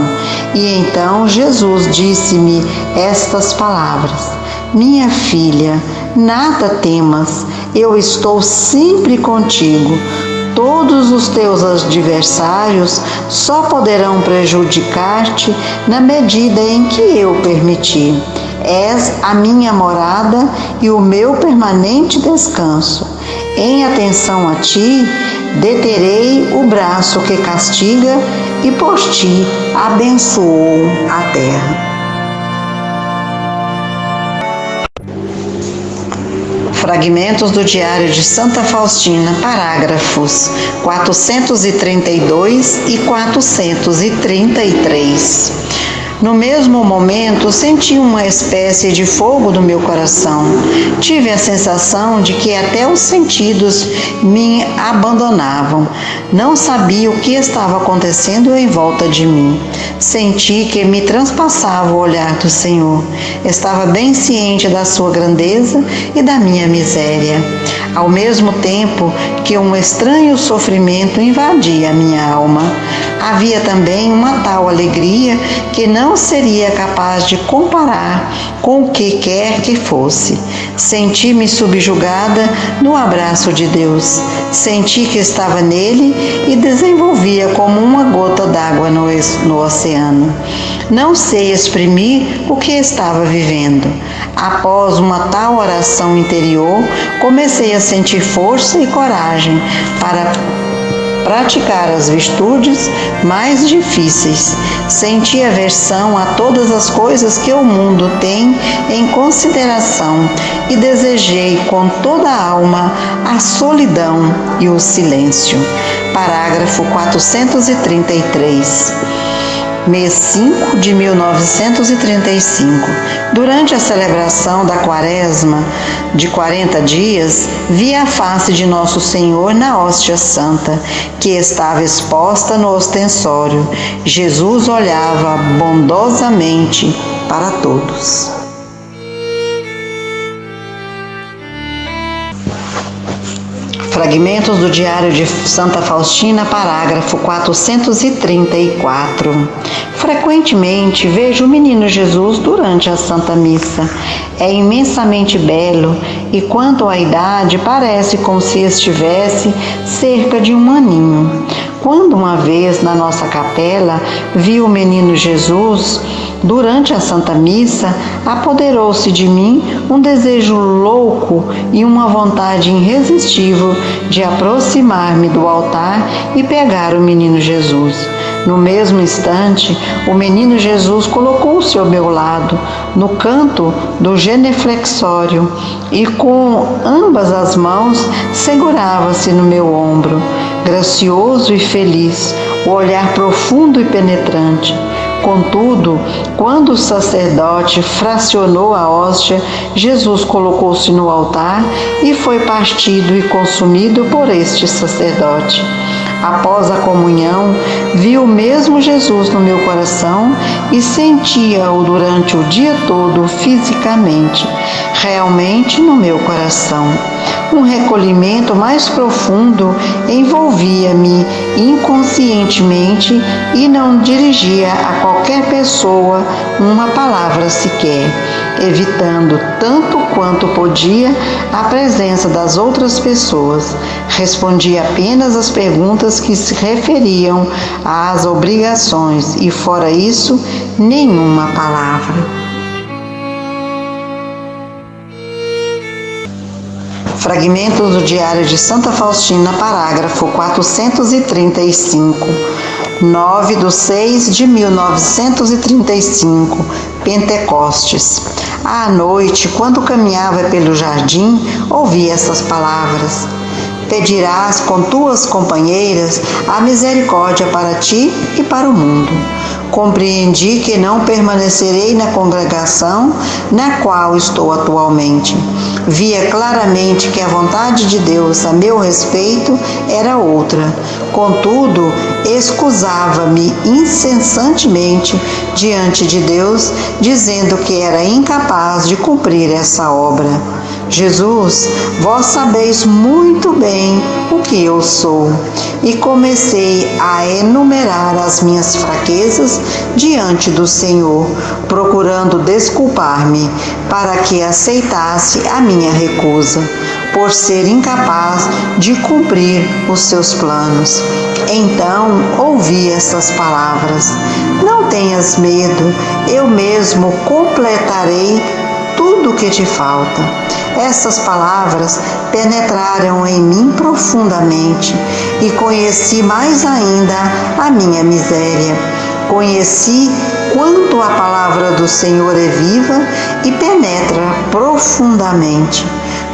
E então Jesus disse-me estas palavras: minha filha, nada temas, eu estou sempre contigo. Todos os teus adversários só poderão prejudicar-te na medida em que eu permitir. És a minha morada e o meu permanente descanso. Em atenção a ti, deterei o braço que castiga e por ti abençoou a terra. Fragmentos do Diário de Santa Faustina, parágrafos 432 e 433. No mesmo momento, senti uma espécie de fogo no meu coração. Tive a sensação de que até os sentidos me abandonavam. Não sabia o que estava acontecendo em volta de mim. Senti que me transpassava o olhar do Senhor. Estava bem ciente da sua grandeza e da minha miséria. Ao mesmo tempo que um estranho sofrimento invadia a minha alma, havia também uma tal alegria que não seria capaz de comparar com o que quer que fosse. Senti-me subjugada no abraço de Deus. Senti que estava nele e desenvolvia como uma gota d'água no oceano. Não sei exprimir o que estava vivendo. Após uma tal oração interior, comecei a sentir força e coragem para praticar as virtudes mais difíceis. Senti aversão a todas as coisas que o mundo tem em consideração e desejei com toda a alma a solidão e o silêncio. Parágrafo 433. Mês 5 de 1935. Durante a celebração da Quaresma de 40 dias, vi a face de Nosso Senhor na hóstia santa, que estava exposta no ostensório. Jesus olhava bondosamente para todos. Fragmentos do Diário de Santa Faustina, parágrafo 434. Frequentemente vejo o menino Jesus durante a Santa Missa. É imensamente belo e, quanto à idade, parece como se estivesse cerca de 1 aninho. Quando uma vez na nossa capela vi o menino Jesus durante a Santa Missa, apoderou-se de mim um desejo louco e uma vontade irresistível de aproximar-me do altar e pegar o menino Jesus. No mesmo instante, o menino Jesus colocou-se ao meu lado, no canto do genuflexório, e com ambas as mãos segurava-se no meu ombro, gracioso e feliz, o olhar profundo e penetrante. Contudo, quando o sacerdote fracionou a hóstia, Jesus colocou-se no altar e foi partido e consumido por este sacerdote. Após a comunhão, vi o mesmo Jesus no meu coração e sentia-o durante o dia todo fisicamente, realmente no meu coração. Um recolhimento mais profundo envolvia-me inconscientemente e não dirigia a qualquer pessoa uma palavra sequer, evitando tanto quanto podia a presença das outras pessoas. Respondia apenas as perguntas que se referiam às obrigações e, fora isso, nenhuma palavra. Fragmentos do Diário de Santa Faustina, parágrafo 435. 9/6/1935, Pentecostes. À noite, quando caminhava pelo jardim, ouvi essas palavras: pedirás com tuas companheiras a misericórdia para ti e para o mundo. Compreendi que não permanecerei na congregação na qual estou atualmente. Via claramente que a vontade de Deus a meu respeito era outra. Contudo, excusava-me incessantemente diante de Deus, dizendo que era incapaz de cumprir essa obra. Jesus, vós sabeis muito bem o que eu sou. E comecei a enumerar as minhas fraquezas diante do Senhor, procurando desculpar-me para que aceitasse a minha recusa, por ser incapaz de cumprir os seus planos. Então ouvi estas palavras: não tenhas medo, eu mesmo completarei tudo o que te falta. Essas palavras penetraram em mim profundamente e conheci mais ainda a minha miséria. Conheci quanto a palavra do Senhor é viva e penetra profundamente.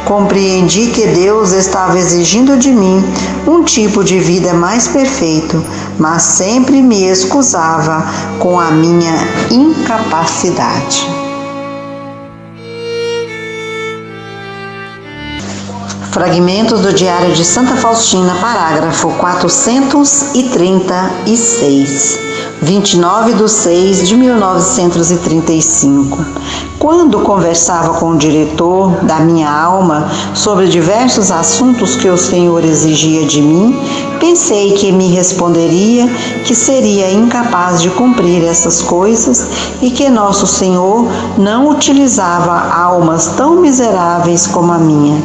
Compreendi que Deus estava exigindo de mim um tipo de vida mais perfeito, mas sempre me excusava com a minha incapacidade. Fragmentos do Diário de Santa Faustina, parágrafo 436, 29/6/1935. Quando conversava com o diretor da minha alma sobre diversos assuntos que o Senhor exigia de mim, pensei que me responderia que seria incapaz de cumprir essas coisas e que nosso Senhor não utilizava almas tão miseráveis como a minha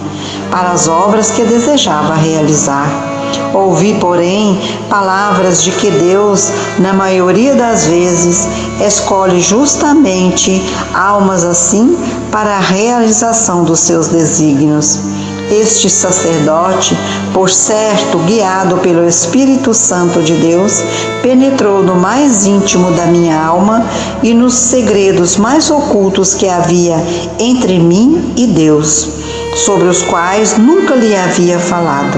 para as obras que desejava realizar. Ouvi, porém, palavras de que Deus, na maioria das vezes, escolhe justamente almas assim para a realização dos seus desígnios. Este sacerdote, por certo, guiado pelo Espírito Santo de Deus, penetrou no mais íntimo da minha alma e nos segredos mais ocultos que havia entre mim e Deus, sobre os quais nunca lhe havia falado,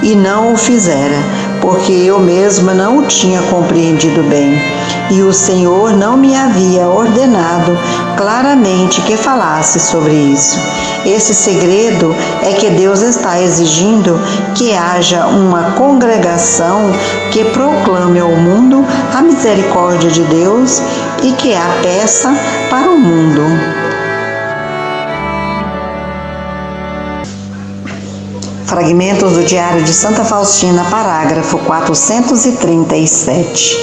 e não o fizera, porque eu mesma não o tinha compreendido bem, e o Senhor não me havia ordenado claramente que falasse sobre isso. Esse segredo é que Deus está exigindo que haja uma congregação que proclame ao mundo a misericórdia de Deus e que a peça para o mundo. Fragmentos do Diário de Santa Faustina, parágrafo 437.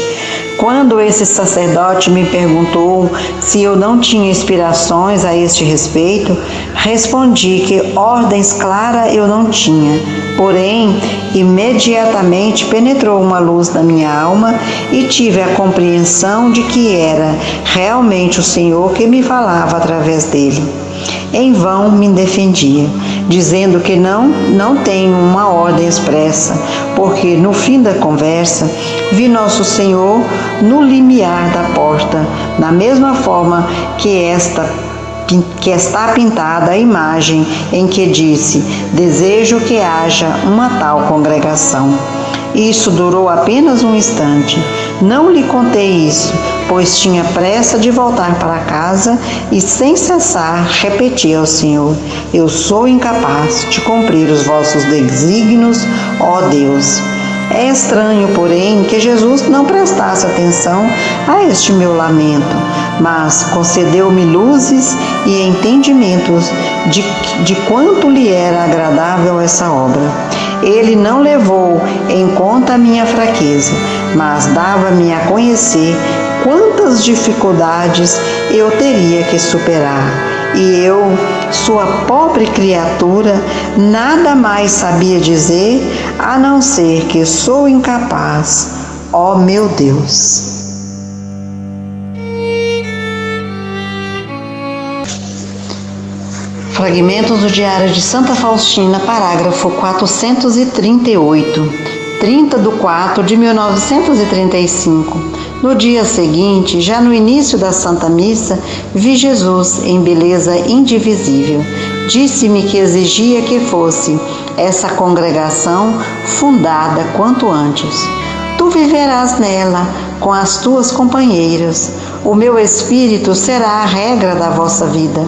Quando esse sacerdote me perguntou se eu não tinha inspirações a este respeito, respondi que ordens claras eu não tinha. Porém, imediatamente penetrou uma luz na minha alma e tive a compreensão de que era realmente o Senhor que me falava através dele. Em vão me defendia, dizendo que não tenho uma ordem expressa, porque no fim da conversa vi Nosso Senhor no limiar da porta, da mesma forma que está pintada a imagem em que disse: desejo que haja uma tal congregação. Isso durou apenas um instante. Não lhe contei isso, pois tinha pressa de voltar para casa e sem cessar repetia ao Senhor: eu sou incapaz de cumprir os vossos desígnios, ó Deus. É estranho, porém, que Jesus não prestasse atenção a este meu lamento, mas concedeu-me luzes e entendimentos de quanto lhe era agradável essa obra. Ele não levou em conta a minha fraqueza, mas dava-me a conhecer quantas dificuldades eu teria que superar. E eu, sua pobre criatura, nada mais sabia dizer a não ser que sou incapaz, ó meu Deus. Fragmentos do Diário de Santa Faustina, parágrafo 438, 30/4/1935. No dia seguinte, já no início da Santa Missa, vi Jesus em beleza indivisível. Disse-me que exigia que fosse essa congregação fundada quanto antes. Tu viverás nela com as tuas companheiras. O meu espírito será a regra da vossa vida.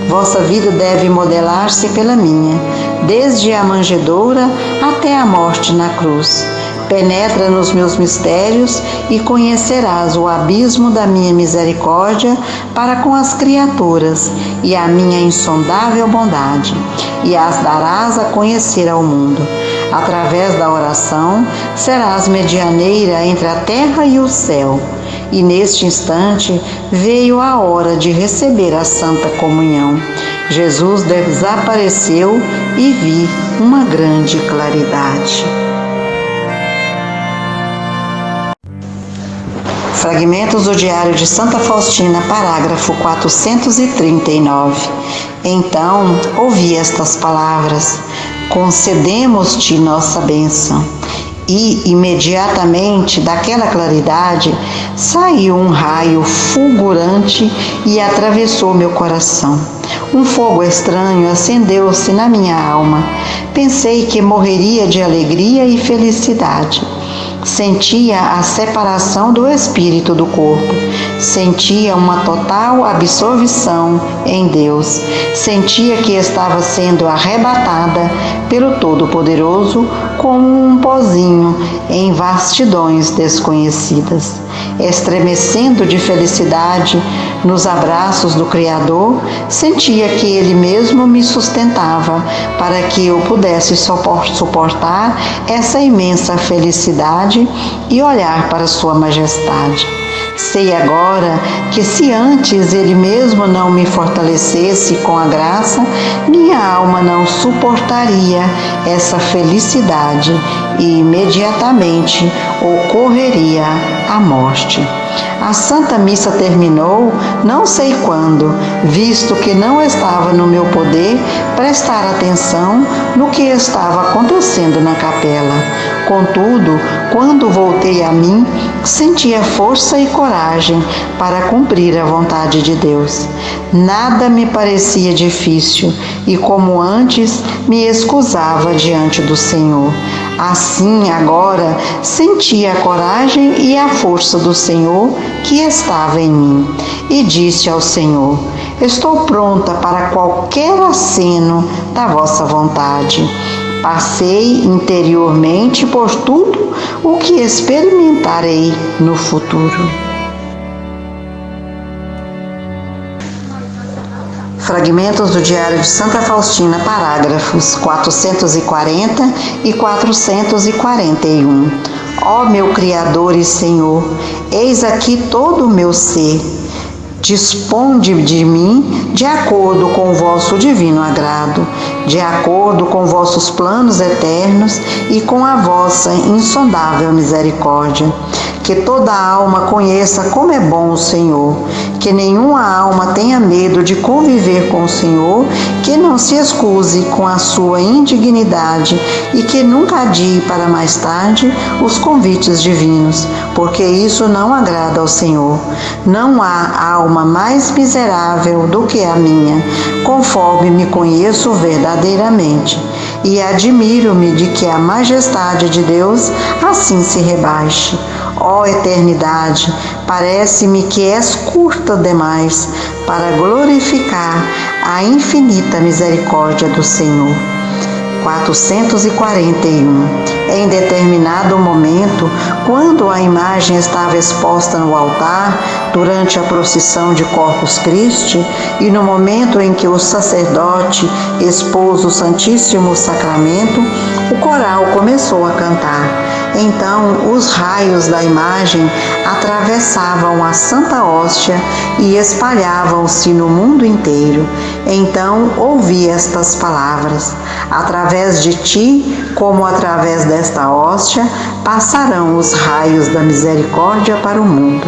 Vossa vida deve modelar-se pela minha, desde a manjedoura até a morte na cruz. Penetra nos meus mistérios e conhecerás o abismo da minha misericórdia para com as criaturas e a minha insondável bondade, e as darás a conhecer ao mundo. Através da oração, serás medianeira entre a terra e o céu. E neste instante veio a hora de receber a Santa Comunhão. Jesus desapareceu e vi uma grande claridade. Fragmentos do Diário de Santa Faustina, parágrafo 439. Então ouvi estas palavras: concedemos-te nossa bênção. E imediatamente daquela claridade saiu um raio fulgurante e atravessou meu coração. Um fogo estranho acendeu-se na minha alma. Pensei que morreria de alegria e felicidade. Sentia a separação do espírito do corpo. Sentia uma total absorção em Deus. Sentia que estava sendo arrebatada pelo Todo-Poderoso como um pozinho em vastidões desconhecidas. Estremecendo de felicidade nos abraços do Criador, sentia que Ele mesmo me sustentava para que eu pudesse suportar essa imensa felicidade e olhar para Sua Majestade. Sei agora que se antes Ele mesmo não me fortalecesse com a graça, minha alma não suportaria essa felicidade e imediatamente ocorreria a morte. A Santa Missa terminou, não sei quando, visto que não estava no meu poder prestar atenção no que estava acontecendo na capela. Contudo, quando voltei a mim, sentia força e coragem para cumprir a vontade de Deus. Nada me parecia difícil e, como antes, me excusava diante do Senhor. Assim, agora, sentia a coragem e a força do Senhor que estava em mim. E disse ao Senhor: estou pronta para qualquer aceno da vossa vontade. Passei interiormente por tudo o que experimentarei no futuro. Fragmentos do Diário de Santa Faustina, parágrafos 440 e 441. Ó meu Criador e Senhor, eis aqui todo o meu ser. Disponde de mim de acordo com o vosso divino agrado, de acordo com vossos planos eternos e com a vossa insondável misericórdia. Que toda alma conheça como é bom o Senhor, que nenhuma alma tenha medo de conviver com o Senhor, que não se excuse com a sua indignidade e que nunca adie para mais tarde os convites divinos, porque isso não agrada ao Senhor. Não há alma mais miserável do que a minha, conforme me conheço verdadeiramente, e admiro-me de que a majestade de Deus assim se rebaixe. Ó eternidade, parece-me que és curta demais para glorificar a infinita misericórdia do Senhor. 441. Em determinado momento, quando a imagem estava exposta no altar, durante a procissão de Corpus Christi, e no momento em que o sacerdote expôs o Santíssimo Sacramento, o coral começou a cantar. Então, os raios da imagem atravessavam a Santa Hóstia e espalhavam-se no mundo inteiro. Então, ouvi estas palavras: através de ti, como através desta hóstia, passarão os raios da misericórdia para o mundo.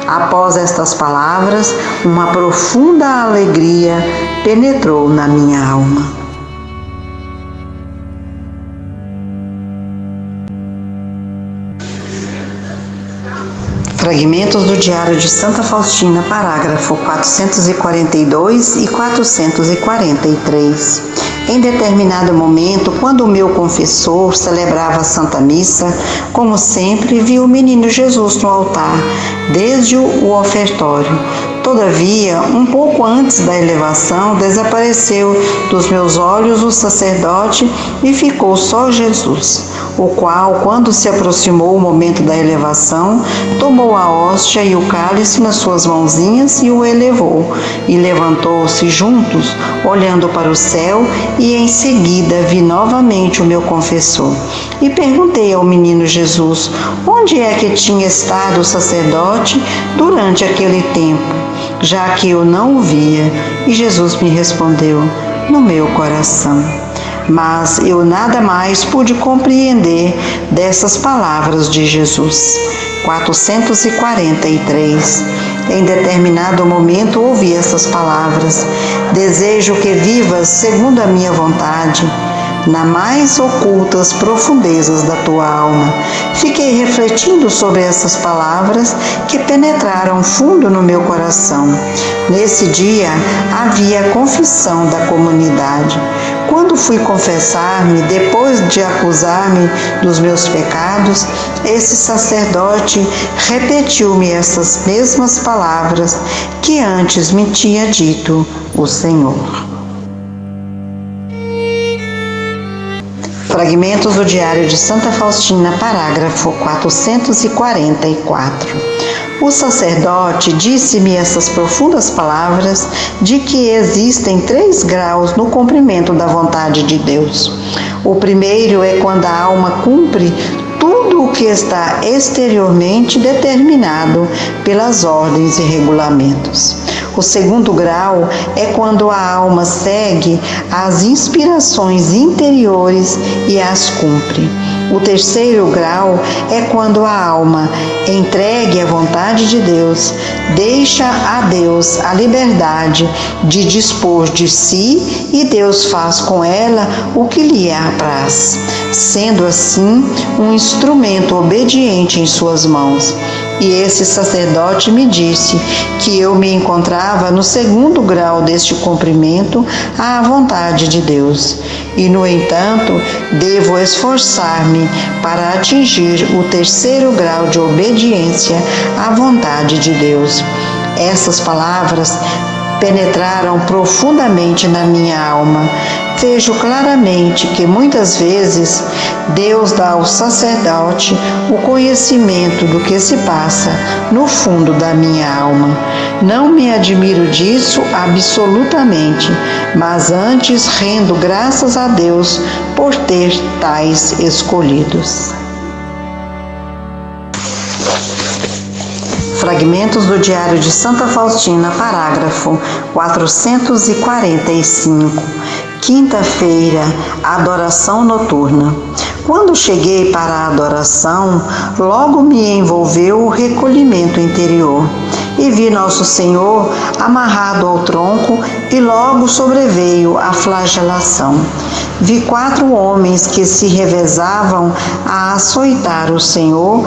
Após estas palavras, uma profunda alegria penetrou na minha alma. Fragmentos do Diário de Santa Faustina, parágrafo 442 e 443. Em determinado momento, quando o meu confessor celebrava a Santa Missa, como sempre, vi o menino Jesus no altar, desde o ofertório. Todavia, um pouco antes da elevação, desapareceu dos meus olhos o sacerdote e ficou só Jesus, o qual, quando se aproximou o momento da elevação, tomou a hóstia e o cálice nas suas mãozinhas e o elevou, e levantou-se juntos, olhando para o céu, e em seguida vi novamente o meu confessor. E perguntei ao menino Jesus, onde é que tinha estado o sacerdote durante aquele tempo, já que eu não o via? E Jesus me respondeu, no meu coração. Mas eu nada mais pude compreender dessas palavras de Jesus. 443. Em determinado momento ouvi essas palavras: desejo que vivas segundo a minha vontade, nas mais ocultas profundezas da tua alma. Fiquei refletindo sobre essas palavras que penetraram fundo no meu coração. Nesse dia havia a confissão da comunidade. Quando fui confessar-me, depois de acusar-me dos meus pecados, esse sacerdote repetiu-me essas mesmas palavras que antes me tinha dito o Senhor. Fragmentos do Diário de Santa Faustina, parágrafo 444. O sacerdote disse-me essas profundas palavras de que existem 3 graus no cumprimento da vontade de Deus. O primeiro é quando a alma cumpre tudo o que está exteriormente determinado pelas ordens e regulamentos. O segundo grau é quando a alma segue as inspirações interiores e as cumpre. O terceiro grau é quando a alma, entregue à vontade de Deus, deixa a Deus a liberdade de dispor de si e Deus faz com ela o que lhe apraz, sendo assim um instrumento obediente em suas mãos. E esse sacerdote me disse que eu me encontrava no segundo grau deste cumprimento à vontade de Deus. E, no entanto, devo esforçar-me para atingir o terceiro grau de obediência à vontade de Deus. Essas palavras penetraram profundamente na minha alma. Vejo claramente que muitas vezes Deus dá ao sacerdote o conhecimento do que se passa no fundo da minha alma. Não me admiro disso absolutamente, mas antes rendo graças a Deus por ter tais escolhidos. Fragmentos do Diário de Santa Faustina, parágrafo 445. Quinta-feira, adoração noturna. Quando cheguei para a adoração, logo me envolveu o recolhimento interior e vi Nosso Senhor amarrado ao tronco e logo sobreveio a flagelação. Vi 4 homens que se revezavam a açoitar o Senhor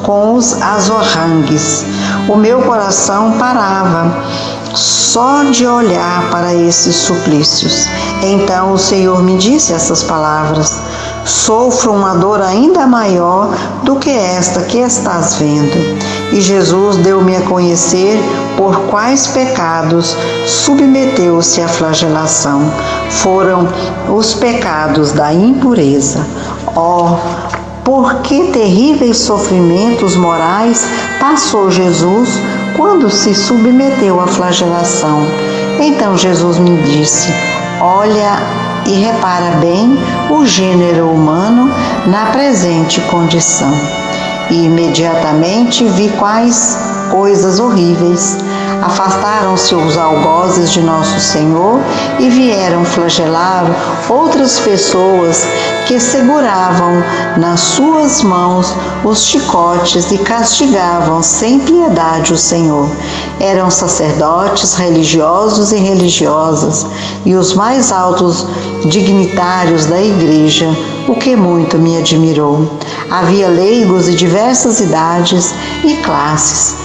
com os azorrangues. O meu coração parava só de olhar para esses suplícios. Então o Senhor me disse essas palavras: sofro uma dor ainda maior do que esta que estás vendo. E Jesus deu-me a conhecer por quais pecados submeteu-se à flagelação. Foram os pecados da impureza. Oh, por que terríveis sofrimentos morais passou Jesus quando se submeteu à flagelação? Então Jesus me disse: olha e repara bem o gênero humano na presente condição. E imediatamente vi quais coisas horríveis. Afastaram-se os algozes de Nosso Senhor e vieram flagelar outras pessoas que seguravam nas suas mãos os chicotes e castigavam sem piedade o Senhor. Eram sacerdotes, religiosos e religiosas, e os mais altos dignitários da igreja, o que muito me admirou. Havia leigos de diversas idades e classes.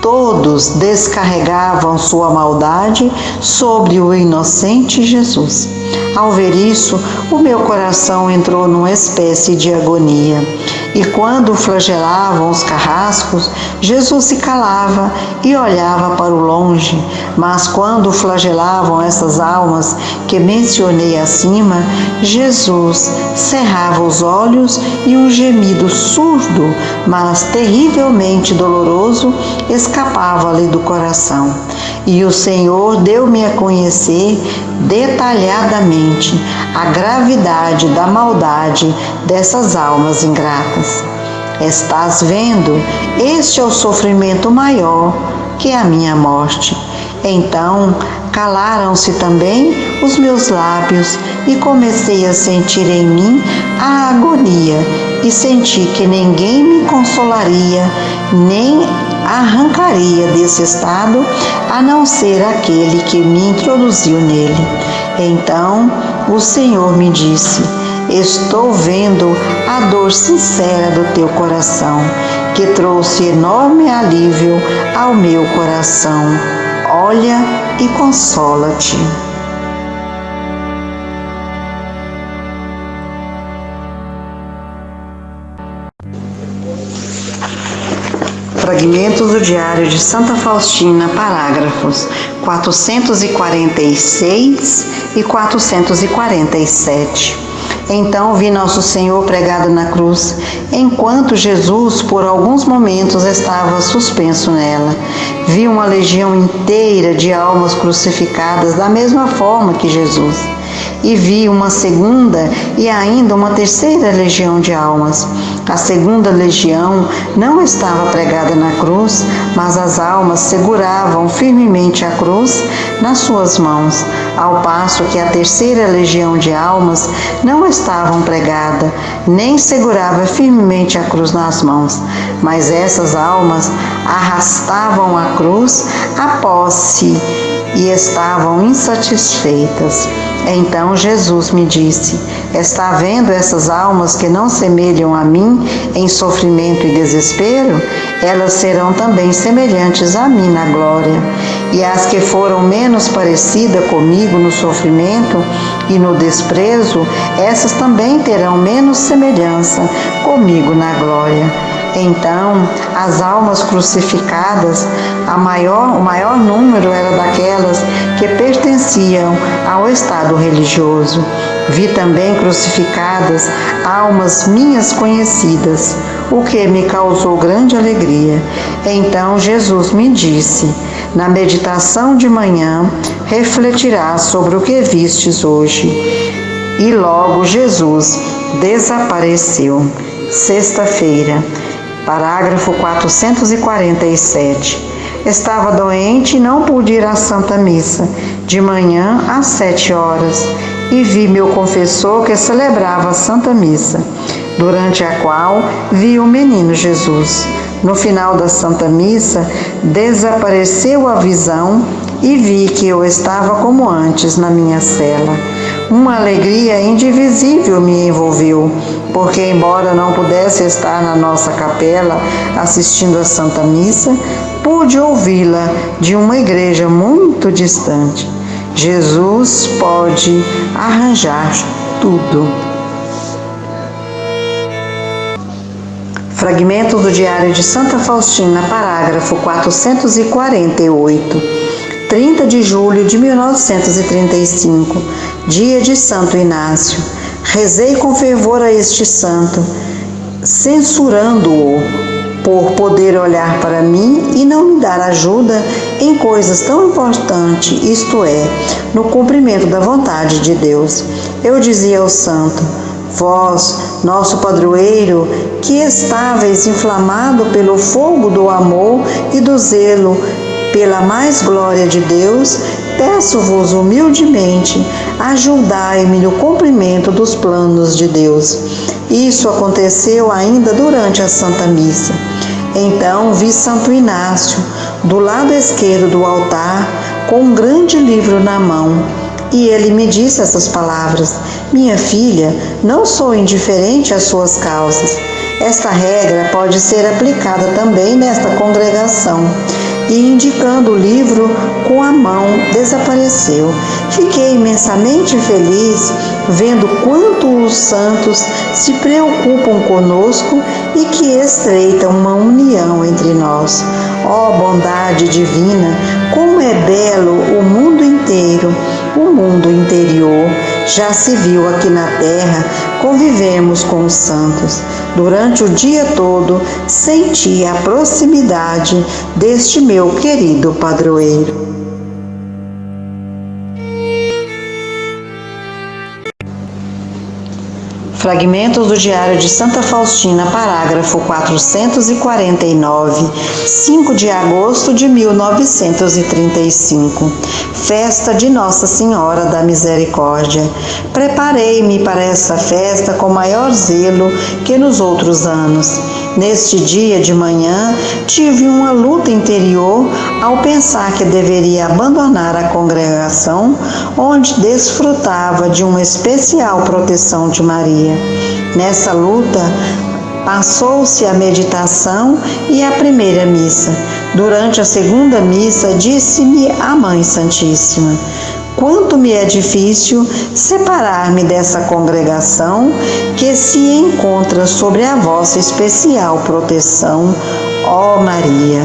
Todos descarregavam sua maldade sobre o inocente Jesus. Ao ver isso, o meu coração entrou numa espécie de agonia. E quando flagelavam os carrascos, Jesus se calava e olhava para o longe. Mas quando flagelavam essas almas que mencionei acima, Jesus cerrava os olhos e um gemido surdo, mas terrivelmente doloroso, escapava-lhe do coração. E o Senhor deu-me a conhecer detalhadamente a gravidade da maldade dessas almas ingratas. Estás vendo? Este é o sofrimento maior que a minha morte. Então calaram-se também os meus lábios e comecei a sentir em mim a agonia e senti que ninguém me consolaria nem arrancaria desse estado a não ser aquele que me introduziu nele. Então o Senhor me disse: estou vendo a dor sincera do teu coração, que trouxe enorme alívio ao meu coração. Olha e consola-te. Fragmentos do Diário de Santa Faustina, parágrafos 446 e 447. Então vi Nosso Senhor pregado na cruz, enquanto Jesus por alguns momentos estava suspenso nela. Vi uma legião inteira de almas crucificadas da mesma forma que Jesus. E vi uma segunda e ainda uma terceira legião de almas. A segunda legião não estava pregada na cruz, mas as almas seguravam firmemente a cruz nas suas mãos, ao passo que a terceira legião de almas não estavam pregada, nem segurava firmemente a cruz nas mãos, mas essas almas arrastavam a cruz após si e estavam insatisfeitas. Então Jesus me disse: está vendo essas almas que não semelham a mim em sofrimento e desespero? Elas serão também semelhantes a mim na glória. E as que foram menos parecidas comigo no sofrimento e no desprezo, essas também terão menos semelhança comigo na glória. Então, as almas crucificadas, o maior número era daquelas que pertenciam ao estado religioso. Vi também crucificadas almas minhas conhecidas, o que me causou grande alegria. Então Jesus me disse: na meditação de manhã refletirás sobre o que vistes hoje. E logo Jesus desapareceu. Sexta-feira. Parágrafo 447. Estava doente e não pude ir à Santa Missa, de manhã às 7 horas, e vi meu confessor que celebrava a Santa Missa, durante a qual vi o menino Jesus. No final da Santa Missa, desapareceu a visão e vi que eu estava como antes na minha cela. Uma alegria indivisível me envolveu, porque embora não pudesse estar na nossa capela assistindo a Santa Missa, pude ouvi-la de uma igreja muito distante. Jesus pode arranjar tudo. Fragmento do Diário de Santa Faustina, parágrafo 448. 30 de julho de 1935, dia de Santo Inácio. Rezei com fervor a este santo, censurando-o por poder olhar para mim e não me dar ajuda em coisas tão importantes, isto é, no cumprimento da vontade de Deus. Eu dizia ao santo: vós, nosso padroeiro, que estáveis inflamado pelo fogo do amor e do zelo pela mais glória de Deus, peço-vos humildemente, ajudai-me no cumprimento dos planos de Deus. Isso aconteceu ainda durante a Santa Missa. Então vi Santo Inácio, do lado esquerdo do altar, com um grande livro na mão. e ele me disse essas palavras: minha filha, não sou indiferente às suas causas. Esta regra pode ser aplicada também nesta congregação. E indicando o livro com a mão, desapareceu. Fiquei imensamente feliz vendo quanto os santos se preocupam conosco e que estreitam uma união entre nós. Ó bondade divina, como é belo o mundo inteiro, o mundo interior. Já se viu aqui na terra, convivemos com os santos. Durante o dia todo, senti a proximidade deste meu querido padroeiro. Fragmentos do Diário de Santa Faustina, parágrafo 449, 5 de agosto de 1935. Festa de Nossa Senhora da Misericórdia. Preparei-me para essa festa com maior zelo que nos outros anos. Neste dia de manhã, tive uma luta interior ao pensar que deveria abandonar a congregação, onde desfrutava de uma especial proteção de Maria. Nessa luta, passou-se a meditação e a primeira missa. Durante a segunda missa, disse-me a Mãe Santíssima: quanto me é difícil separar-me dessa congregação que se encontra sobre a vossa especial proteção, ó Maria.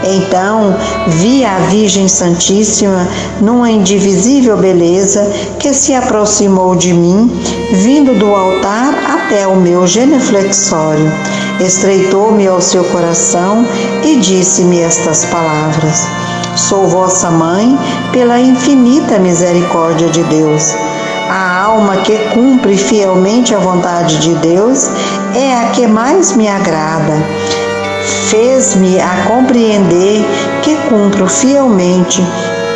Então vi a Virgem Santíssima numa indivisível beleza que se aproximou de mim, vindo do altar até o meu genuflexório. Estreitou-me ao seu coração e disse-me estas palavras: sou vossa mãe pela infinita misericórdia de Deus. A alma que cumpre fielmente a vontade de Deus é a que mais me agrada. Fez-me a compreender que cumpro fielmente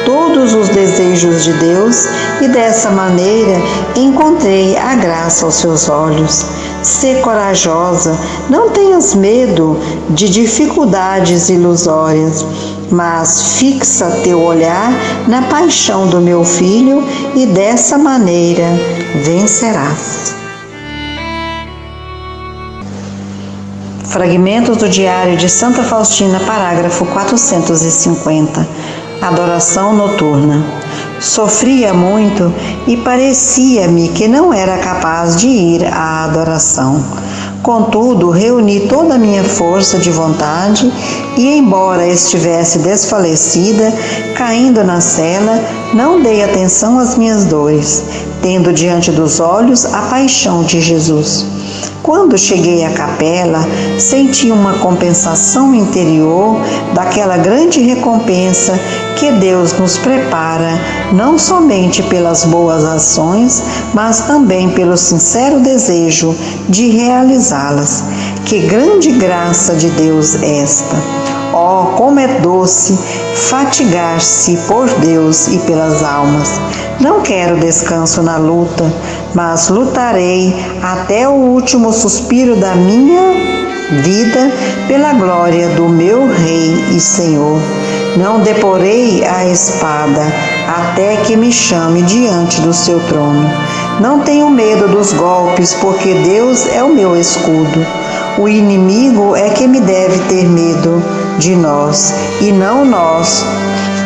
todos os desejos de Deus e dessa maneira encontrei a graça aos seus olhos. Sê corajosa, não tenhas medo de dificuldades ilusórias, mas fixa teu olhar na paixão do meu filho e dessa maneira vencerás. Fragmentos do Diário de Santa Faustina, parágrafo 450. Adoração noturna. Sofria muito e parecia-me que não era capaz de ir à adoração. Contudo, reuni toda a minha força de vontade e, embora estivesse desfalecida, caindo na cela, não dei atenção às minhas dores, tendo diante dos olhos a paixão de Jesus. Quando cheguei à capela, senti uma compensação interior daquela grande recompensa que Deus nos prepara, não somente pelas boas ações, mas também pelo sincero desejo de realizá-las. Que grande graça de Deus esta! Oh, como é doce fatigar-se por Deus e pelas almas! Não quero descanso na luta, mas lutarei até o último suspiro da minha vida pela glória do meu Rei e Senhor. Não deporei a espada até que me chame diante do seu trono. Não tenho medo dos golpes, porque Deus é o meu escudo. O inimigo é que me deve ter medo de nós, e não nós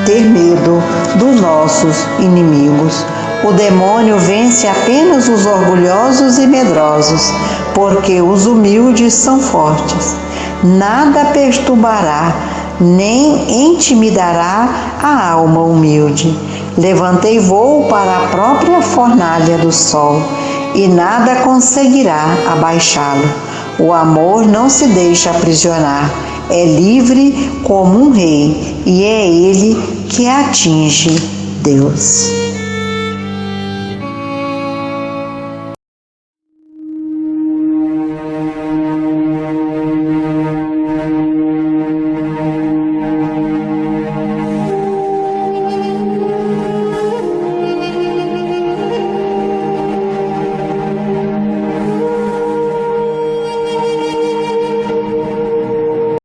ter medo dos nossos inimigos. O demônio vence apenas os orgulhosos e medrosos, porque os humildes são fortes. Nada perturbará, nem intimidará a alma humilde. Levantei voo para a própria fornalha do sol, e nada conseguirá abaixá-lo. O amor não se deixa aprisionar, é livre como um rei, e é ele que atinge Deus.